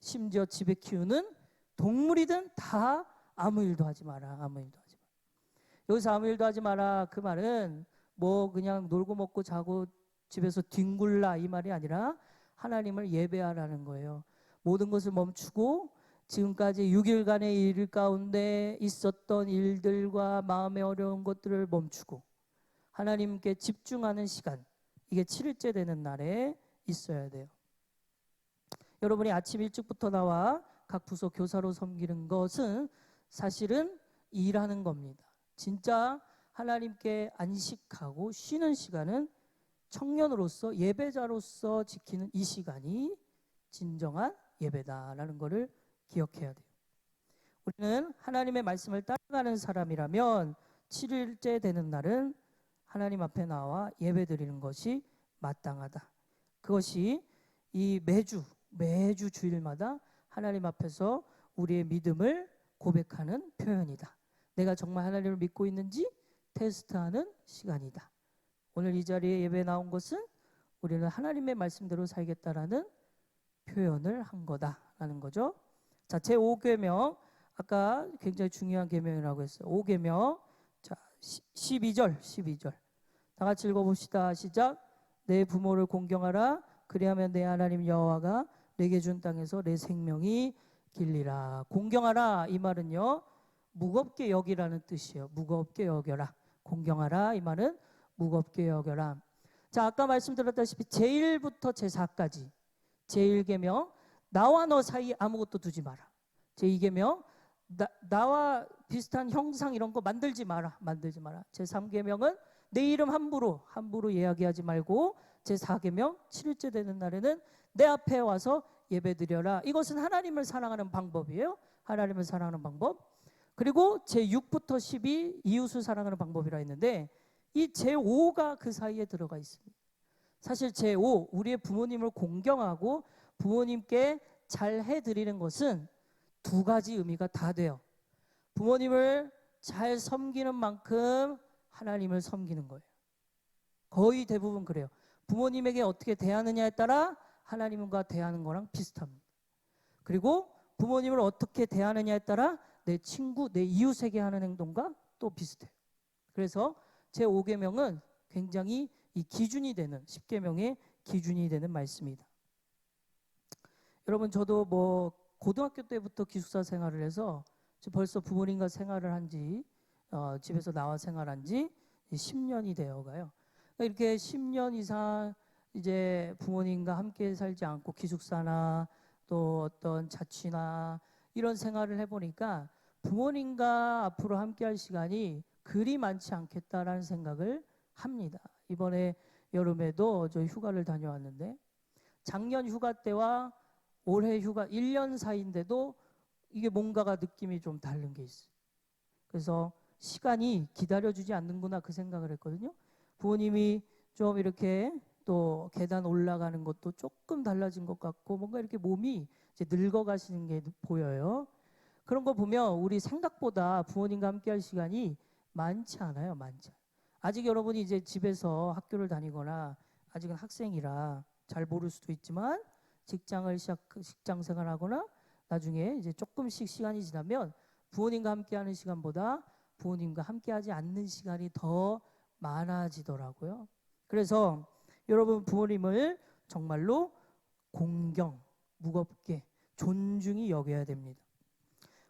심지어 집에 키우는 동물이든 다 아무 일도 하지 마라. 아무 일도 하지 마라. 여기서 아무 일도 하지 마라 그 말은 뭐 그냥 놀고 먹고 자고 집에서 뒹굴라 이 말이 아니라 하나님을 예배하라는 거예요. 모든 것을 멈추고 지금까지 6일간의 일 가운데 있었던 일들과 마음의 어려운 것들을 멈추고 하나님께 집중하는 시간, 이게 7일째 되는 날에 있어야 돼요. 여러분이 아침 일찍부터 나와 각 부서 교사로 섬기는 것은 사실은 일하는 겁니다. 진짜 하나님께 안식하고 쉬는 시간은 청년으로서 예배자로서 지키는 이 시간이 진정한 예배다라는 것을 기억해야 돼요. 우리는 하나님의 말씀을 따라가는 사람이라면 7일째 되는 날은 하나님 앞에 나와 예배드리는 것이 마땅하다. 그것이 이 매주 주일마다 하나님 앞에서 우리의 믿음을 고백하는 표현이다. 내가 정말 하나님을 믿고 있는지 테스트하는 시간이다. 오늘 이 자리에 예배 나온 것은 우리는 하나님의 말씀대로 살겠다라는 표현을 한 거다라는 거죠. 자, 제 5계명, 아까 굉장히 중요한 계명이라고 했어요. 5계명. 자, 12절. 다 같이 읽어봅시다. 시작. 내 부모를 공경하라. 그리하면 내 하나님 여호와가 내게 준 땅에서 내 생명이 길리라. 공경하라 이 말은요, 무겁게 여기라는 뜻이에요. 무겁게 여겨라. 공경하라 이 말은 무겁게 여겨라. 자, 아까 말씀드렸다시피 제1부터 제4까지 제1계명, 나와 너 사이 아무것도 두지 마라. 제2계명, 나와 비슷한 형상 이런 거 만들지 마라. 제3계명은 내 이름 함부로 이야기하지 말고, 제4계명 7일째 되는 날에는 내 앞에 와서 예배드려라. 이것은 하나님을 사랑하는 방법이에요. 하나님을 사랑하는 방법. 그리고 제6부터 10이 이웃을 사랑하는 방법이라 했는데, 이 제5가 그 사이에 들어가 있습니다. 사실 제5, 우리의 부모님을 공경하고 부모님께 잘 해드리는 것은 두 가지 의미가 다 돼요. 부모님을 잘 섬기는 만큼 하나님을 섬기는 거예요. 거의 대부분 그래요. 부모님에게 어떻게 대하느냐에 따라 하나님과 대하는 거랑 비슷합니다. 그리고 부모님을 어떻게 대하느냐에 따라 내 친구, 내 이웃에게 하는 행동과 또 비슷해요. 그래서 제5계명은 굉장히 이 기준이 되는, 10계명의 기준이 되는 말씀이다. 여러분, 저도 뭐 고등학교 때부터 기숙사 생활을 해서 벌써 부모님과 생활을 한지 집에서 나와 생활한 지 10년이 되어가요. 이렇게 10년 이상 이제 부모님과 함께 살지 않고 기숙사나 또 어떤 자취나 이런 생활을 해보니까 부모님과 앞으로 함께 할 시간이 그리 많지 않겠다라는 생각을 합니다. 이번에 여름에도 저 휴가를 다녀왔는데 작년 휴가 때와 올해 휴가 1년 사이인데도 이게 뭔가가 느낌이 좀 다른 게 있어요. 그래서 시간이 기다려주지 않는구나 그 생각을 했거든요. 부모님이 좀 이렇게 또 계단 올라가는 것도 조금 달라진 것 같고 뭔가 이렇게 몸이 이제 늙어가시는 게 보여요. 그런 거 보면 우리 생각보다 부모님과 함께 할 시간이 많지 않아요. 아직 여러분이 이제 집에서 학교를 다니거나 아직은 학생이라 잘 모를 수도 있지만 직장 생활하거나 나중에 이제 조금씩 시간이 지나면 부모님과 함께하는 시간보다 부모님과 함께하지 않는 시간이 더 많아지더라고요. 그래서 여러분 부모님을 정말로 공경, 무겁게 존중히 여겨야 됩니다.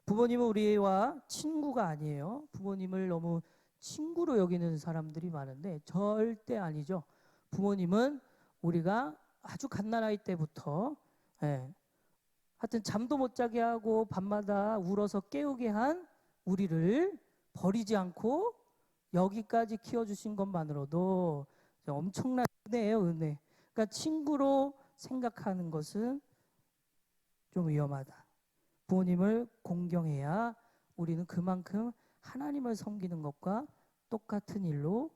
부모님은 우리와 친구가 아니에요. 부모님을 너무 친구로 여기는 사람들이 많은데 절대 아니죠. 부모님은 우리가 아주 갓난아이 때부터 하여튼 잠도 못 자게 하고 밤마다 울어서 깨우게 한 우리를 버리지 않고 여기까지 키워주신 것만으로도 엄청난 은혜예요, 은혜. 그러니까 친구로 생각하는 것은 좀 위험하다. 부모님을 공경해야 우리는 그만큼 하나님을 섬기는 것과 똑같은 일로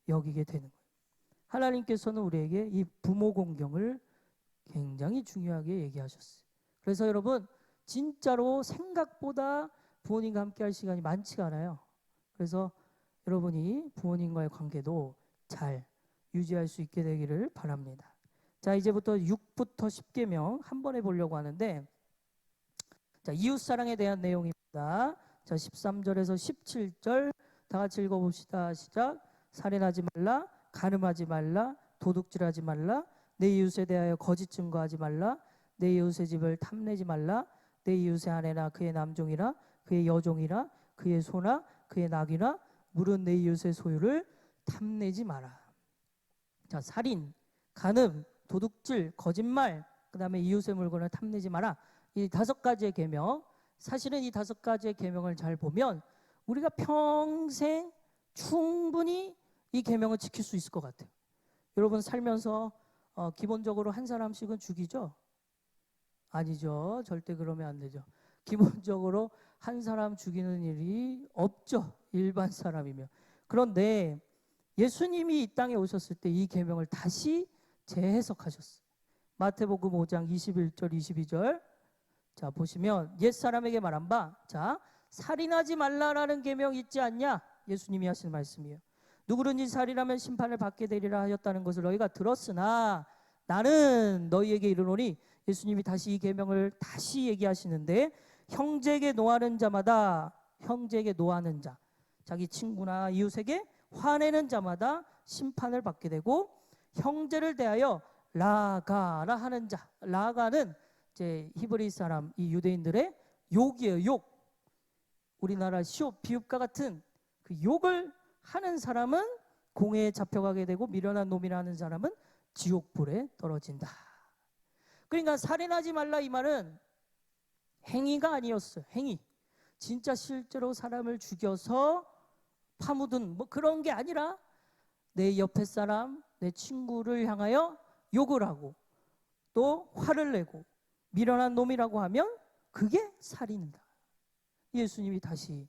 여기게 되는 거예요. 하나님께서는 우리에게 이 부모 공경을 굉장히 중요하게 얘기하셨어요. 그래서 여러분 진짜로 생각보다 부모님과 함께 할 시간이 많지가 않아요. 그래서 여러분이 부모님과의 관계도 잘 유지할 수 있게 되기를 바랍니다. 자, 이제부터 6부터 10계명 한 번에 보려고 하는데, 자, 이웃사랑에 대한 내용입니다. 자, 13절에서 17절 다 같이 읽어봅시다. 시작. 살인하지 말라, 간음하지 말라, 도둑질하지 말라, 내 이웃에 대하여 거짓 증거하지 말라, 내 이웃의 집을 탐내지 말라, 내 이웃의 아내나 그의 남종이나 그의 여종이나 그의 소나 그의 낙이나 물은 내 이웃의 소유를 탐내지 마라. 자, 살인, 간음, 도둑질, 거짓말, 그다음에 이웃의 물건을 탐내지 마라. 이 5가지의 계명. 사실은 이 5가지의 계명을 잘 보면 우리가 평생 충분히 이 계명을 지킬 수 있을 것 같아요. 여러분 살면서 기본적으로 한 사람씩은 죽이죠? 아니죠. 절대 그러면 안 되죠. 기본적으로 한 사람 죽이는 일이 없죠. 일반 사람이면. 그런데 예수님이 이 땅에 오셨을 때 이 계명을 다시 재해석하셨어요. 마태복음 5장 21절 22절. 자, 보시면 옛사람에게 말한 바, 자, 살인하지 말라라는 계명 있지 않냐? 예수님이 하신 말씀이에요. 누구든지 살인하면 심판을 받게 되리라 하였다는 것을 너희가 들었으나 나는 너희에게 이르노니, 예수님이 다시 이 계명을 다시 얘기하시는데, 형제에게 노하는 자마다, 형제에게 노하는 자, 자기 친구나 이웃에게 화내는 자마다 심판을 받게 되고, 형제를 대하여 라가라 하는 자, 라가는 이제 히브리 사람, 이 유대인들의 욕이에요. 욕. 우리나라 시옷 비읍과 같은 그 욕을 하는 사람은 공회에 잡혀가게 되고, 미련한 놈이라 하는 사람은 지옥불에 떨어진다. 그러니까 살인하지 말라 이 말은 행위가 아니었어요. 행위. 진짜 실제로 사람을 죽여서 파묻은 뭐 그런 게 아니라 내 옆에 사람, 내 친구를 향하여 욕을 하고 또 화를 내고 미련한 놈이라고 하면 그게 살인이다. 예수님이 다시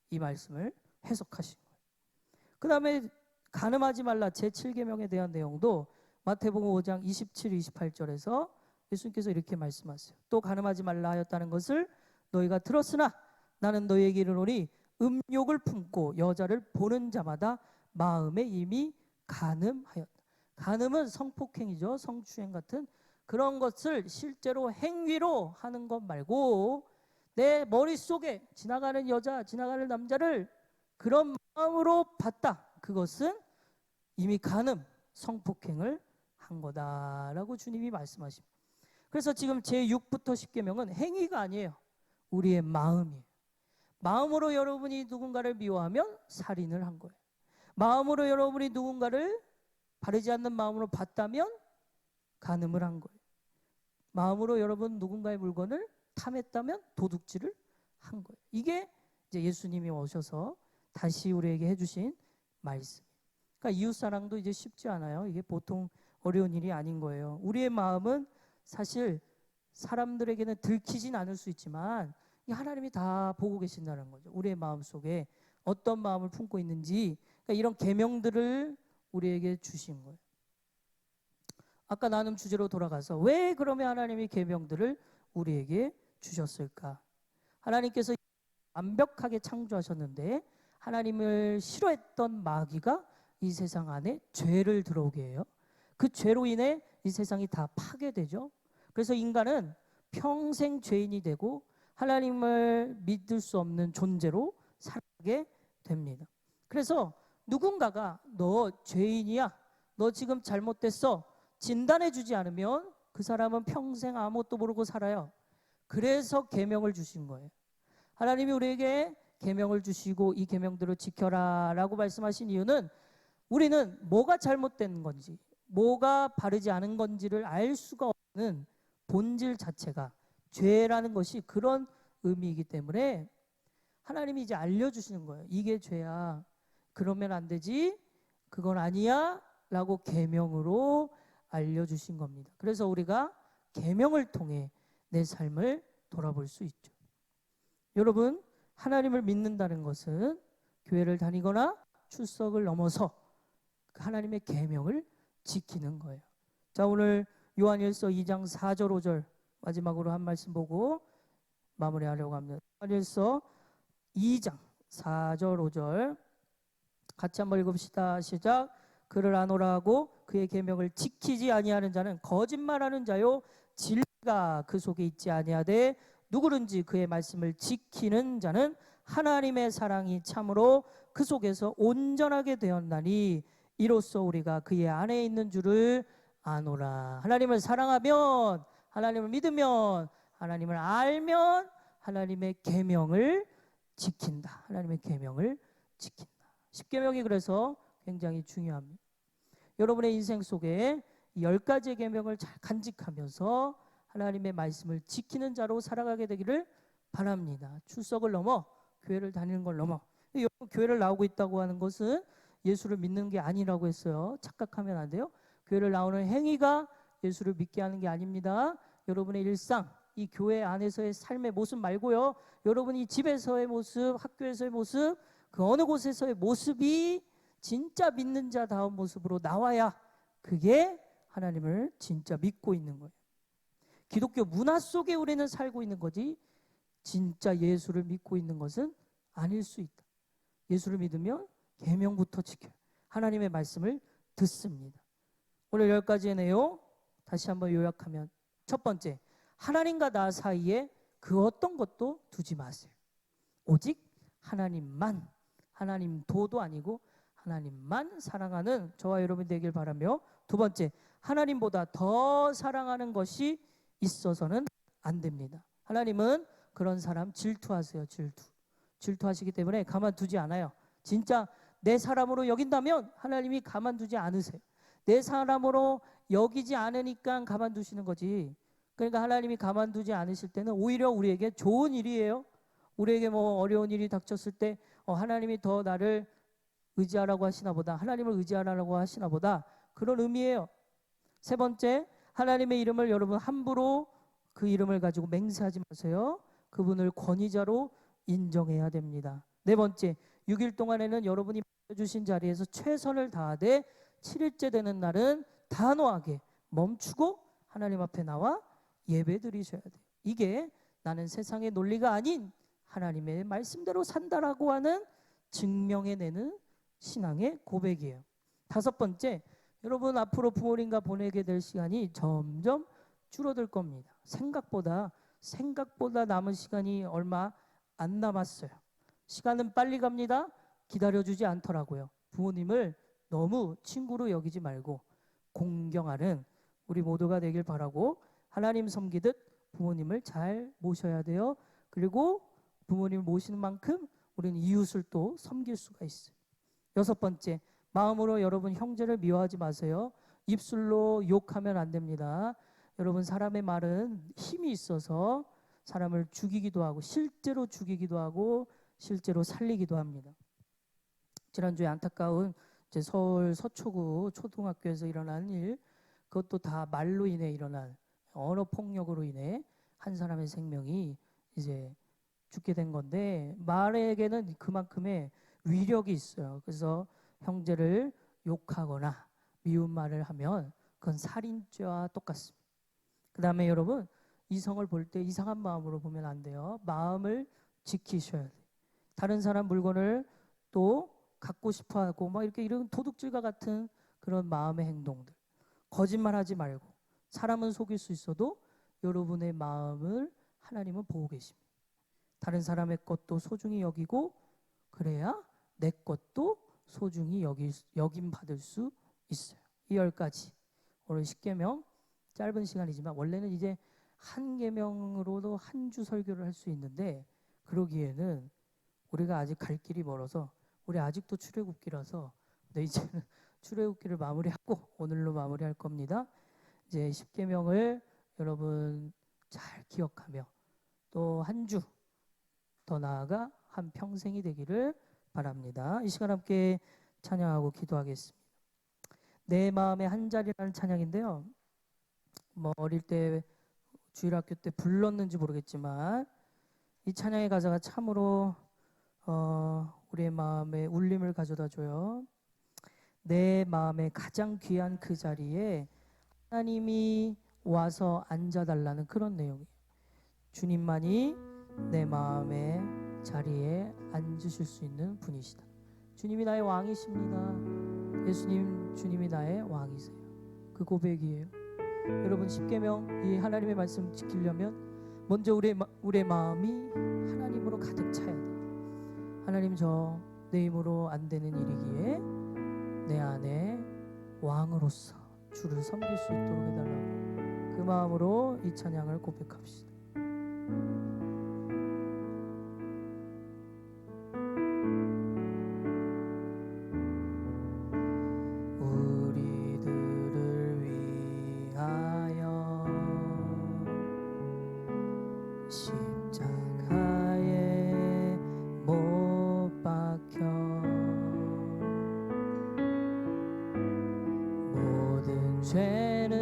이 말씀을 해석하신 거예요. 그 다음에 간음하지 말라 제7계명에 대한 내용도 마태복음 5장 27, 28절에서 예수님께서 이렇게 말씀하세요. 또 간음하지 말라 하였다는 것을 너희가 들었으나 나는 너희에게 이르노니 음욕을 품고 여자를 보는 자마다 마음에 이미 간음하였다. 간음은 성폭행이죠. 성추행 같은 그런 것을 실제로 행위로 하는 것 말고 내 머릿속에 지나가는 여자, 지나가는 남자를 그런 마음으로 봤다. 그것은 이미 간음, 성폭행을 한 거다라고 주님이 말씀하십니다. 그래서 지금 제6부터 10계명은 행위가 아니에요. 우리의 마음이에요. 마음으로 여러분이 누군가를 미워하면 살인을 한 거예요. 마음으로 여러분이 누군가를 바르지 않는 마음으로 봤다면 간음을 한 거예요. 마음으로 여러분 누군가의 물건을 탐했다면 도둑질을 한 거예요. 이게 이제 예수님이 오셔서 다시 우리에게 해주신 말씀. 그러니까 이웃사랑도 이제 쉽지 않아요. 이게 보통 어려운 일이 아닌 거예요. 우리의 마음은 사실 사람들에게는 들키진 않을 수 있지만 하나님이 다 보고 계신다는 거죠. 우리의 마음 속에 어떤 마음을 품고 있는지, 그러니까 이런 계명들을 우리에게 주신 거예요. 아까 나눔 주제로 돌아가서 왜 그러면 하나님이 계명들을 우리에게 주셨을까? 하나님께서 완벽하게 창조하셨는데 하나님을 싫어했던 마귀가 이 세상 안에 죄를 들어오게 해요. 그 죄로 인해 이 세상이 다 파괴되죠. 그래서 인간은 평생 죄인이 되고 하나님을 믿을 수 없는 존재로 살게 됩니다. 그래서 누군가가 너 죄인이야, 너 지금 잘못됐어 진단해 주지 않으면 그 사람은 평생 아무것도 모르고 살아요. 그래서 계명을 주신 거예요. 하나님이 우리에게 계명을 주시고 이 계명들을 지켜라 라고 말씀하신 이유는 우리는 뭐가 잘못된 건지 뭐가 바르지 않은 건지를 알 수가 없는 본질 자체가 죄라는 것이 그런 의미이기 때문에 하나님이 이제 알려주시는 거예요. 이게 죄야. 그러면 안 되지. 그건 아니야. 라고 계명으로 알려주신 겁니다. 그래서 우리가 계명을 통해 내 삶을 돌아볼 수 있죠. 여러분, 하나님을 믿는다는 것은 교회를 다니거나 출석을 넘어서 하나님의 계명을 지키는 거예요. 자, 오늘 요한일서 2장 4절 5절 마지막으로 한 말씀 보고 마무리하려고 합니다. 요한일서 2장 4절 5절 같이 한번 읽읍시다. 시작. 그를 아노라 하고 그의 계명을 지키지 아니하는 자는 거짓말하는 자요 진리가 그 속에 있지 아니하되 누구든지 그의 말씀을 지키는 자는 하나님의 사랑이 참으로 그 속에서 온전하게 되었나니 이로써 우리가 그의 안에 있는 줄을 아노라. 하나님을 사랑하면, 하나님을 믿으면, 하나님을 알면 하나님의 계명을 지킨다. 하나님의 계명을 지킨다. 십계명이 그래서 굉장히 중요합니다. 여러분의 인생 속에 10가지의 계명을 잘 간직하면서 하나님의 말씀을 지키는 자로 살아가게 되기를 바랍니다. 출석을 넘어 교회를 다니는 걸 넘어. 여러분 교회를 나오고 있다고 하는 것은 예수를 믿는 게 아니라고 했어요. 착각하면 안 돼요. 교회를 나오는 행위가 예수를 믿게 하는 게 아닙니다. 여러분의 일상, 이 교회 안에서의 삶의 모습 말고요. 여러분이 집에서의 모습, 학교에서의 모습, 그 어느 곳에서의 모습이 진짜 믿는 자다운 모습으로 나와야 그게 하나님을 진짜 믿고 있는 거예요. 기독교 문화 속에 우리는 살고 있는 거지 진짜 예수를 믿고 있는 것은 아닐 수 있다. 예수를 믿으면 계명부터 지켜요. 하나님의 말씀을 듣습니다. 오늘 10가지의 내용 다시 한번 요약하면, 첫 번째, 하나님과 나 사이에 그 어떤 것도 두지 마세요. 오직 하나님만, 하나님 도도 아니고 하나님만 사랑하는 저와 여러분이 되길 바라며, 두 번째, 하나님보다 더 사랑하는 것이 있어서는 안 됩니다. 하나님은 그런 사람 질투하세요. 질투하시기 때문에 가만두지 않아요. 진짜 내 사람으로 여긴다면 하나님이 가만두지 않으세요. 내 사람으로 여기지 않으니까 가만두시는 거지. 그러니까 하나님이 가만두지 않으실 때는 오히려 우리에게 좋은 일이에요. 우리에게 뭐 어려운 일이 닥쳤을 때 하나님이 더 나를 의지하라고 하시나 보다, 하나님을 의지하라고 하시나 보다, 그런 의미예요. 세 번째, 하나님의 이름을 여러분 함부로 그 이름을 가지고 맹세하지 마세요. 그분을 권위자로 인정해야 됩니다. 네 번째, 6일 동안에는 여러분이 주신 자리에서 최선을 다하되 7일째 되는 날은 단호하게 멈추고 하나님 앞에 나와 예배 드리셔야 돼요. 이게 나는 세상의 논리가 아닌 하나님의 말씀대로 산다라고 하는 증명해내는 신앙의 고백이에요. 다섯 번째, 여러분 앞으로 부모님과 보내게 될 시간이 점점 줄어들 겁니다. 생각보다 남은 시간이 얼마 안 남았어요. 시간은 빨리 갑니다. 기다려주지 않더라고요. 부모님을 너무 친구로 여기지 말고 공경하는 우리 모두가 되길 바라고, 하나님 섬기듯 부모님을 잘 모셔야 돼요. 그리고 부모님을 모시는 만큼 우리는 이웃을 또 섬길 수가 있어요. 여섯 번째, 마음으로 여러분 형제를 미워하지 마세요. 입술로 욕하면 안 됩니다. 여러분 사람의 말은 힘이 있어서 사람을 죽이기도 하고 실제로 죽이기도 하고 실제로 살리기도 합니다. 지난주에 안타까운 이제 서울 서초구 초등학교에서 일어난 일, 그것도 다 말로 인해 일어난 언어 폭력으로 인해 한 사람의 생명이 이제 죽게 된 건데, 말에게는 그만큼의 위력이 있어요. 그래서 형제를 욕하거나 미운 말을 하면 그건 살인죄와 똑같습니다. 그 다음에 여러분, 이성을 볼 때 이상한 마음으로 보면 안 돼요. 마음을 지키셔야 돼요. 다른 사람 물건을 또 갖고 싶어하고 막 이렇게 이런 도둑질과 같은 그런 마음의 행동들, 거짓말하지 말고, 사람은 속일 수 있어도 여러분의 마음을 하나님은 보고 계십니다. 다른 사람의 것도 소중히 여기고, 그래야 내 것도 소중히 여김 받을 수 있어요. 이 10가지, 오늘 10계명, 짧은 시간이지만 원래는 이제 한 계명으로도 한 주 설교를 할 수 있는데, 그러기에는 우리가 아직 갈 길이 멀어서, 우리 아직도 출애굽기라서 이제는 출애굽기를 마무리하고 오늘로 마무리할 겁니다. 이제 10계명을 여러분 잘 기억하며 또 한 주 더 나아가 한 평생이 되기를 바랍니다. 이 시간 함께 찬양하고 기도하겠습니다. 내 마음의 한 자리라는 찬양인데요. 뭐 어릴 때 주일학교 때 불렀는지 모르겠지만 이 찬양의 가사가 참으로 우리의 마음에 울림을 가져다 줘요. 내 마음에 가장 귀한 그 자리에 하나님이 와서 앉아달라는 그런 내용이에요. 주님만이 내 마음의 자리에 앉으실 수 있는 분이시다. 주님이 나의 왕이십니다. 예수님, 주님이 나의 왕이세요. 그 고백이에요. 여러분 10계명, 이 하나님의 말씀 지키려면 먼저 우리의 마음이 하나님으로 가득 차야 돼요. 하나님, 저 내 힘으로 안 되는 일이기에 내 안에 왕으로서 주를 섬길 수 있도록 해달라고 그 마음으로 이 찬양을 고백합시다. 우리들을 위하여 십자가에 못 박혀 모든 죄를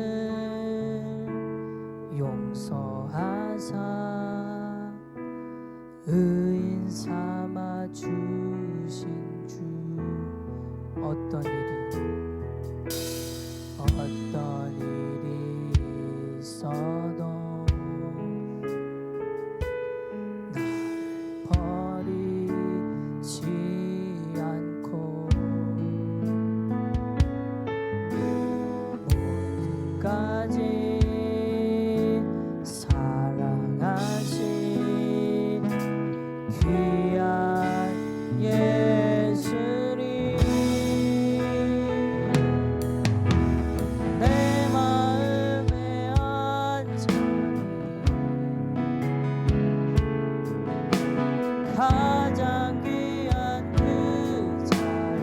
용서하사 의인 삼아 주신 주. 어떤 일이 있어도 나를 버리지 않고 모든까지 사랑하신 귀한 예수님, 내 마음에 안전히 가장 귀한 그 자리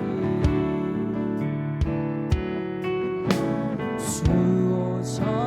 주 오셔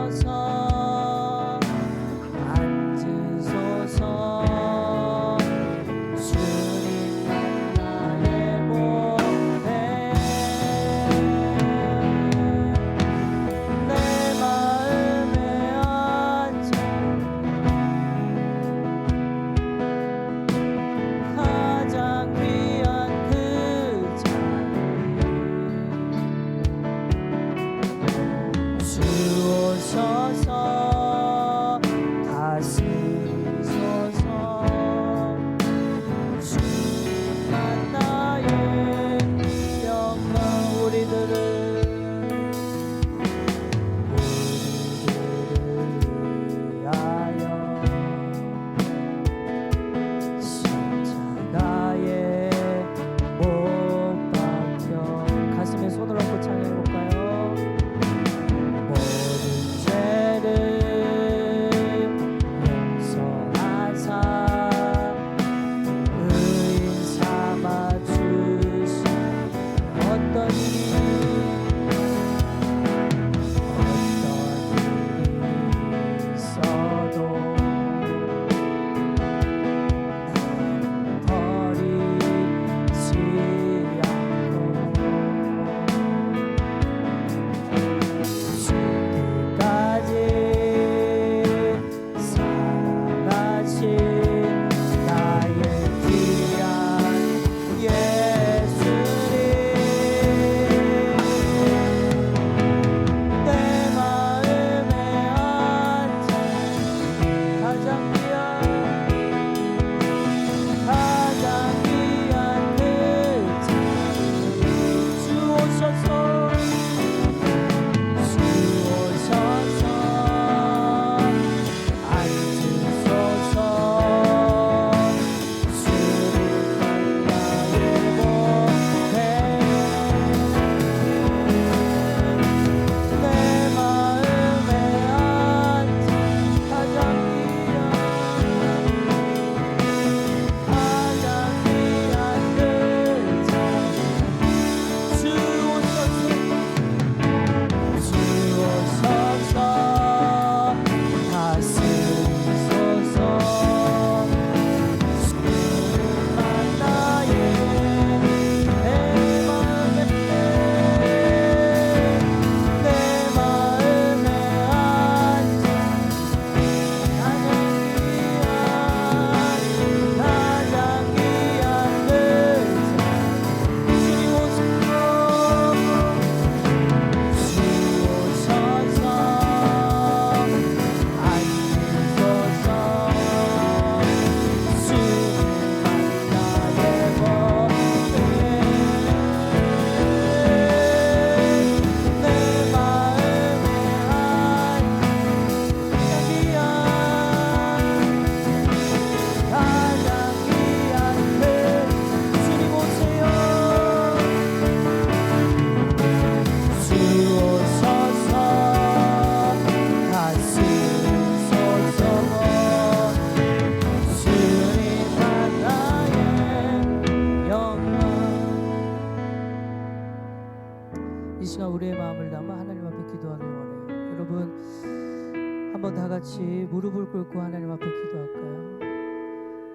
여러분 한번 다 같이 무릎을 꿇고 하나님 앞에 기도할까요?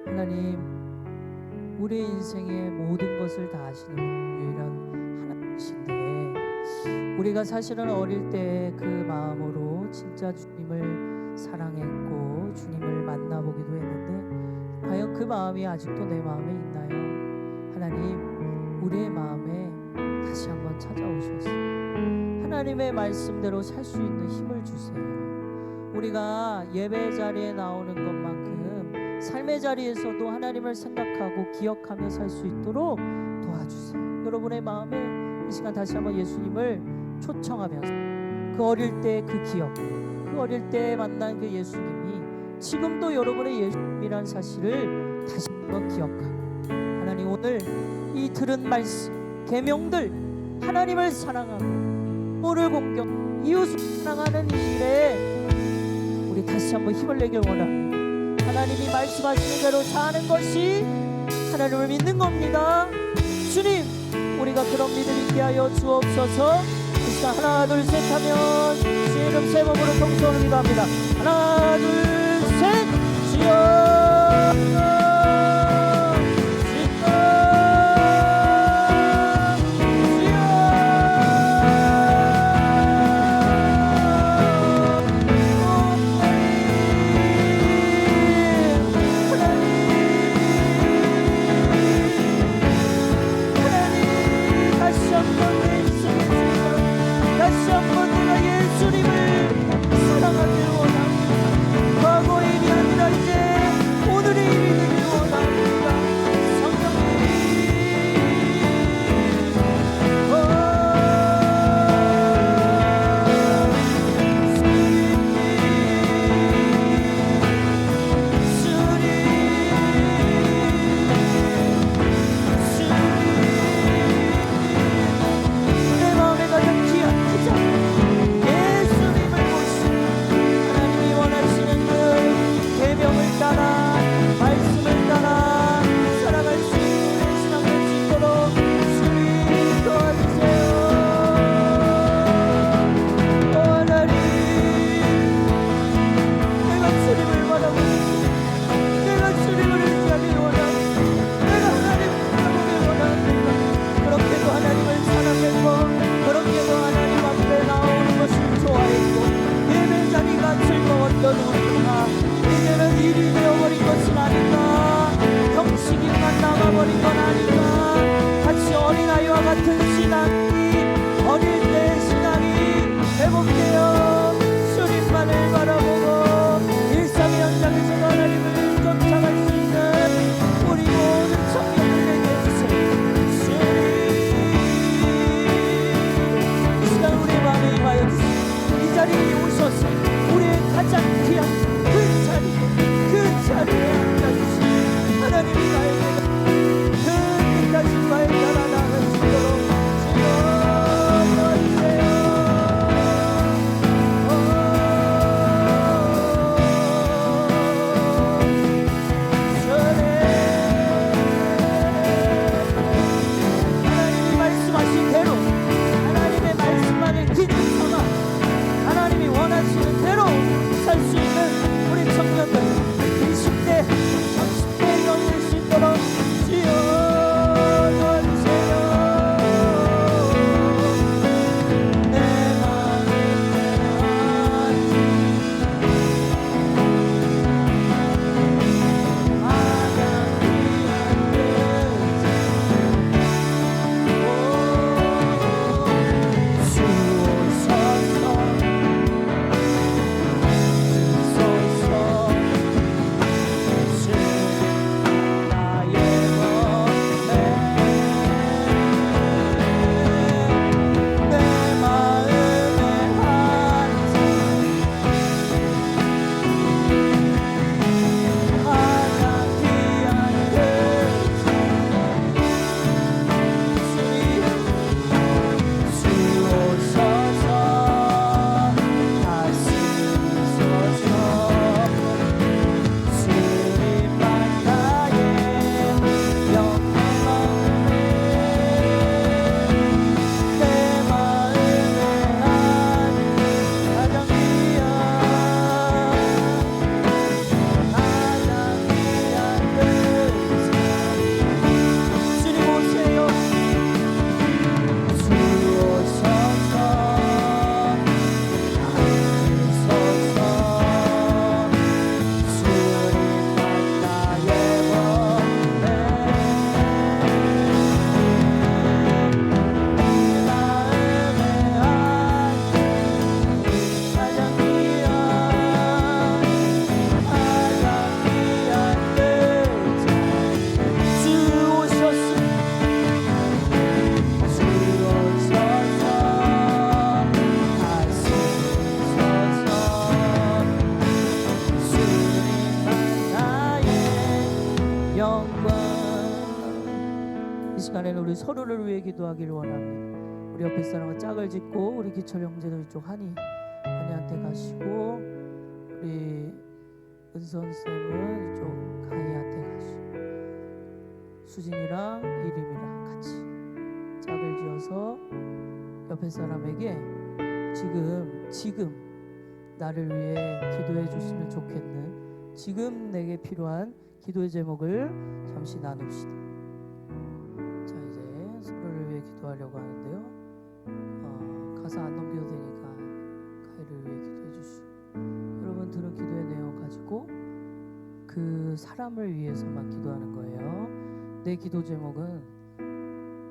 하나님, 우리 인생의 모든 것을 다 아시는 유일한 하나님이신데, 우리가 사실은 어릴 때 그 마음으로 진짜 주님을 사랑했고 주님을 만나보기도 했는데, 과연 그 마음이 아직도 내 마음에 있나요? 하나님, 우리의 마음에 다시 한번 찾아오셔서 하나님의 말씀대로 살 수 있는 힘을 주세요. 우리가 예배 자리에 나오는 것만큼 삶의 자리에서도 하나님을 생각하고 기억하며 살 수 있도록 도와주세요. 여러분의 마음에 이 시간 다시 한번 예수님을 초청하면서 그 어릴 때 그 기억, 그 어릴 때 만난 그 예수님이 지금도 여러분의 예수님이란 사실을 다시 한번 기억하고, 하나님 오늘 이 들은 말씀, 계명들, 하나님을 사랑하고 부모를 공경, 이웃을 사랑하는 이 일에 우리 다시 한번 힘을 내길 원합니다. 하나님이 말씀하시는 대로 사는 것이 하나님을 믿는 겁니다. 주님, 우리가 그런 믿음 있게 하여 주옵소서. 이 시간 하나 둘 셋 하면 주의 이름 세 번으로 통성으로 기도합니다. 하나 둘 셋. 주여 시간에는 우리 서로를 위해 기도하기를 원합니다. 우리 옆에 사람과 짝을 짓고 우리 기철 형제도 이쪽 한이한테 가시고 우리 은선 쌤은 이쪽 가희한테 가시고 수진이랑 이림이랑 같이 짝을 지어서 옆에 사람에게 지금 나를 위해 기도해 줬으면 좋겠는 지금 내게 필요한 기도의 제목을 잠시 나눕시다. 자, 이제 서로를 위해 기도하려고 하는데요. 가사 안 넘겨도 되니까 가희를 위해 기도해 주시고 여러분 들은 기도의 내용 가지고 그 사람을 위해서만 기도하는 거예요. 내 기도 제목은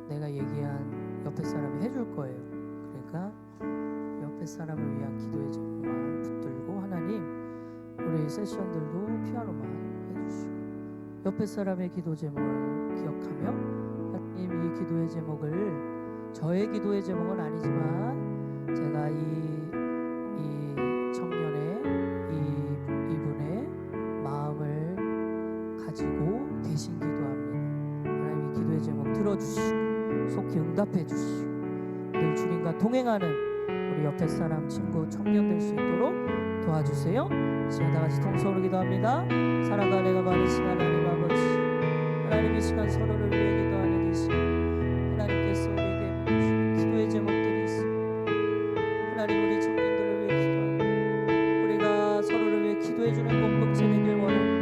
내가 얘기한 옆에 사람이 해줄 거예요. 그러니까 옆에 사람을 위한 기도의 제목만 붙들고 하나님 우리 세션들도 피아노만 해주시고 옆에 사람의 기도 제목을 기억하며 하나님 이 기도의 제목을 저의 기도의 제목은 아니지만 제가 이 청년의 이분의 마음을 가지고 대신 기도합니다. 하나님 이 기도의 제목 들어주시고 속히 응답해 주시고 늘 주님과 동행하는 우리 옆에 사람 친구 청년 될 수 있도록 도와주세요. 시간 다 같이 통성으로 기도합니다. 사랑과 은혜가 많으신 하나님 아버지, 하나님 이 시간 서로를 위해 기도하는 이 시간 하나님께서 우리에게 주신 기도의 제목들이 있습니다. 하나님 우리 청년들을 위해 기도합니다. 우리가 서로를 위해 기도해주는 공동체 되길 원합니다.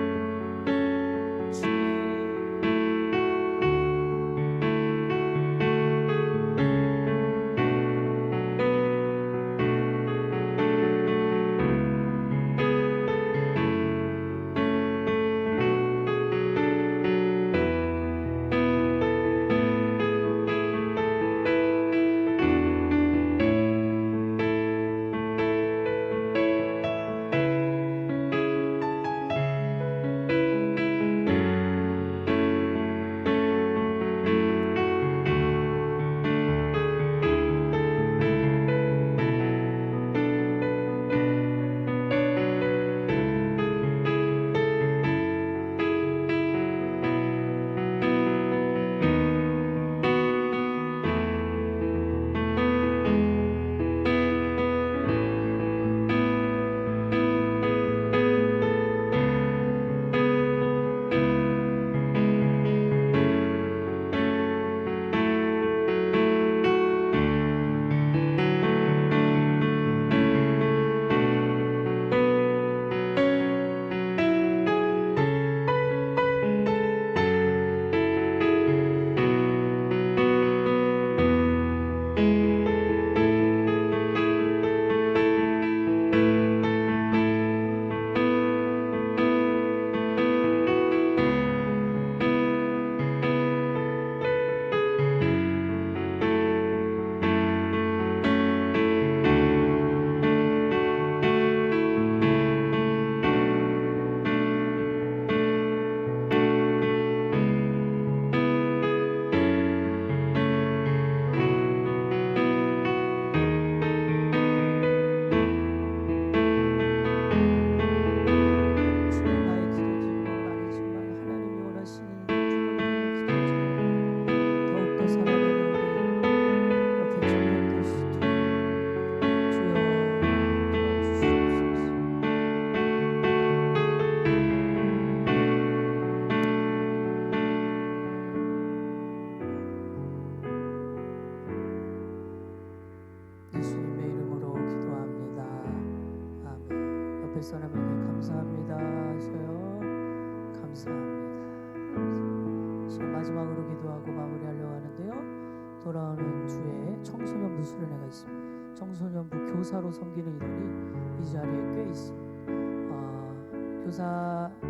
옆에 사람에게 감사합니다 하셔요. 감사합니다. 지금 마지막으로 기도하고 마무리하려고 하는데요. 돌아오는 주에 청소년부 수련회가 있습니다. 청소년부 교사로 섬기는 이들이 이 자리에 꽤 있습니다.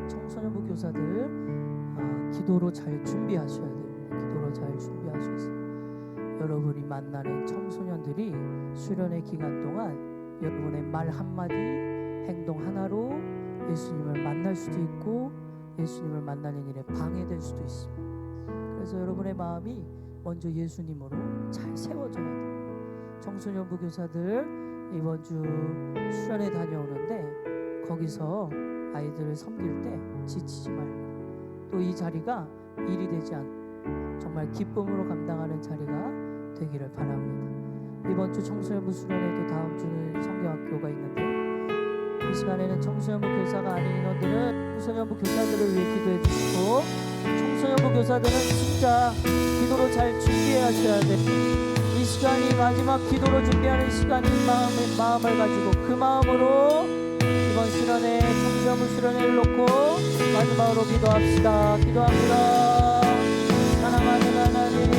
청소년부 교사들 기도로 잘 준비하셔야 됩니다. 기도로 잘 준비하셔서 여러분이 만나는 청소년들이 수련회 기간 동안 여러분의 말 한마디 행동 하나로 예수님을 만날 수도 있고 예수님을 만나는 일에 방해될 수도 있습니다. 그래서 여러분의 마음이 먼저 예수님으로 잘 세워져야 돼요. 청소년부 교사들 이번 주 수련회 다녀오는데 거기서 아이들을 섬길 때 지치지 말고 또 이 자리가 일이 되지 않고 정말 기쁨으로 감당하는 자리가 되기를 바랍니다. 이번 주 청소년부 수련회도 다음 주는 성경학교가 있는데 이 시간에는 청소년부 교사가 아닌 인원들은 청소년부 교사들을 위해 기도해 주시고 청소년부 교사들은 진짜 기도로 잘 준비하셔야 돼요. 이 시간이 마지막 기도로 준비하는 시간인 마음을 가지고 그 마음으로 이번 수련회 청소년부 수련회를 놓고 마지막으로 기도합시다. 기도합니다. 사랑하는 하나님,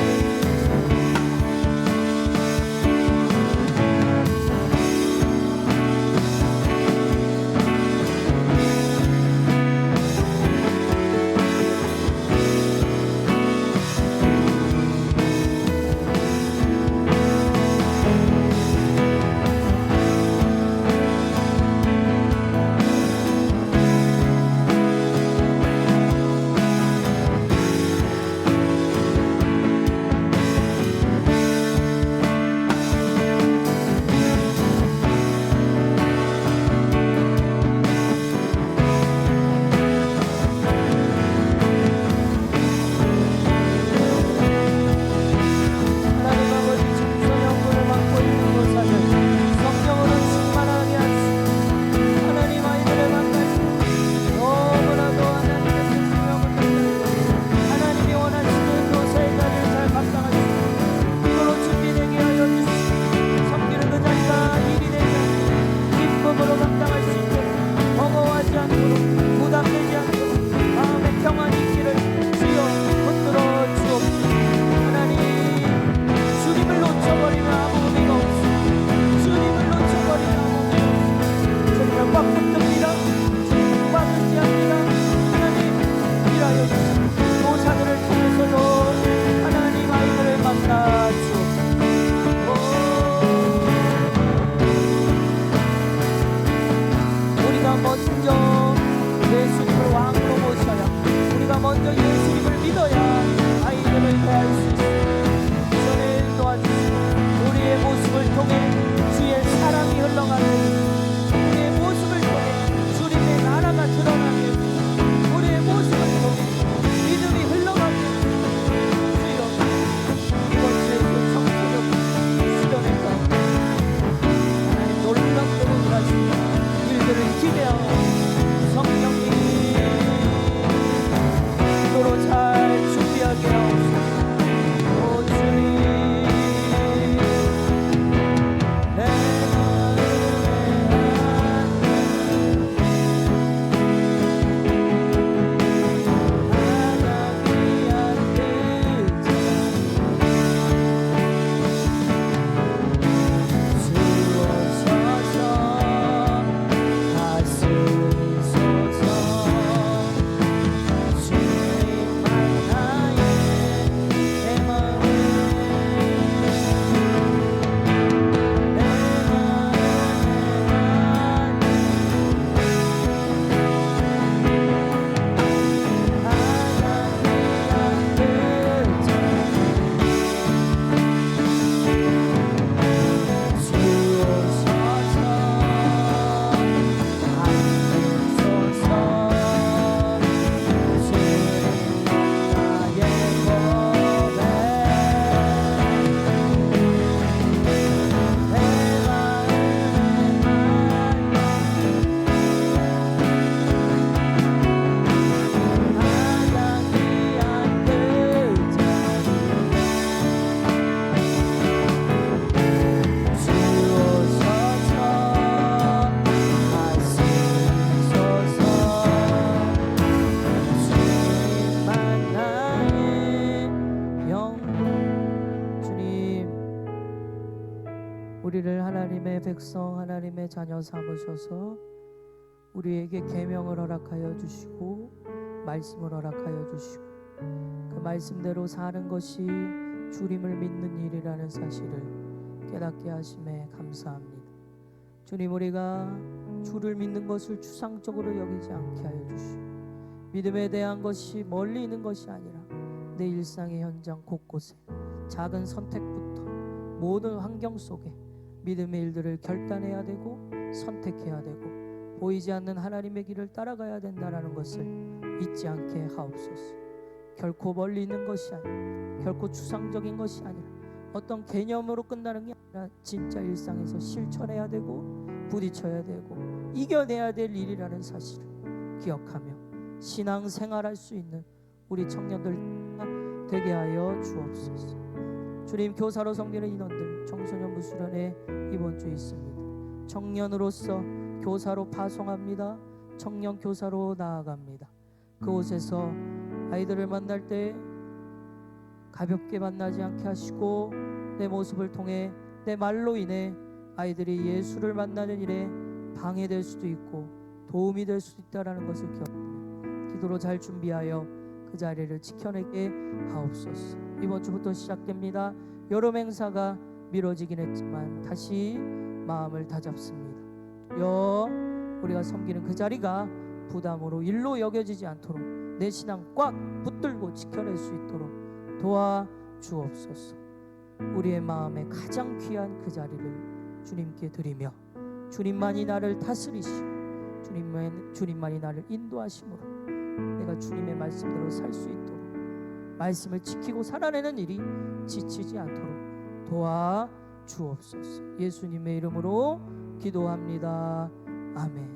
우리를 하나님의 백성, 하나님의 자녀 삼으셔서 우리에게 계명을 허락하여 주시고 말씀을 허락하여 주시고 그 말씀대로 사는 것이 주님을 믿는 일이라는 사실을 깨닫게 하심에 감사합니다. 주님, 우리가 주를 믿는 것을 추상적으로 여기지 않게 하여 주시고 믿음에 대한 것이 멀리 있는 것이 아니라 내 일상의 현장 곳곳에 작은 선택부터 모든 환경 속에 믿음의 일들을 결단해야 되고 선택해야 되고 보이지 않는 하나님의 길을 따라가야 된다는 것을 잊지 않게 하옵소서. 결코 멀리 있는 것이 아니라, 결코 추상적인 것이 아니라, 어떤 개념으로 끝나는 게 아니라 진짜 일상에서 실천해야 되고 부딪혀야 되고 이겨내야 될 일이라는 사실을 기억하며 신앙생활할 수 있는 우리 청년들 되게 하여 주옵소서. 주님, 교사로 섬기는 인원들 청소년 무수련회 이번 주에 있습니다. 청년으로서 교사로 파송합니다. 청년 교사로 나아갑니다. 그곳에서 아이들을 만날 때 가볍게 만나지 않게 하시고 내 모습을 통해 내 말로 인해 아이들이 예수를 만나는 일에 방해될 수도 있고 도움이 될 수도 있다는 것을 기억하며 기도로 잘 준비하여 그 자리를 지켜내게 하옵소서. 이번 주부터 시작됩니다. 여름 행사가 미뤄지긴 했지만 다시 마음을 다잡습니다. 주여, 우리가 섬기는 그 자리가 부담으로 일로 여겨지지 않도록 내 신앙 꽉 붙들고 지켜낼 수 있도록 도와주옵소서. 우리의 마음에 가장 귀한 그 자리를 주님께 드리며 주님만이 나를 다스리시고 주님만이 나를 인도하심으로 내가 주님의 말씀대로 살 수 있도록 말씀을 지키고 살아내는 일이 지치지 않도록 도와주옵소서. 예수님의 이름으로 기도합니다. 아멘.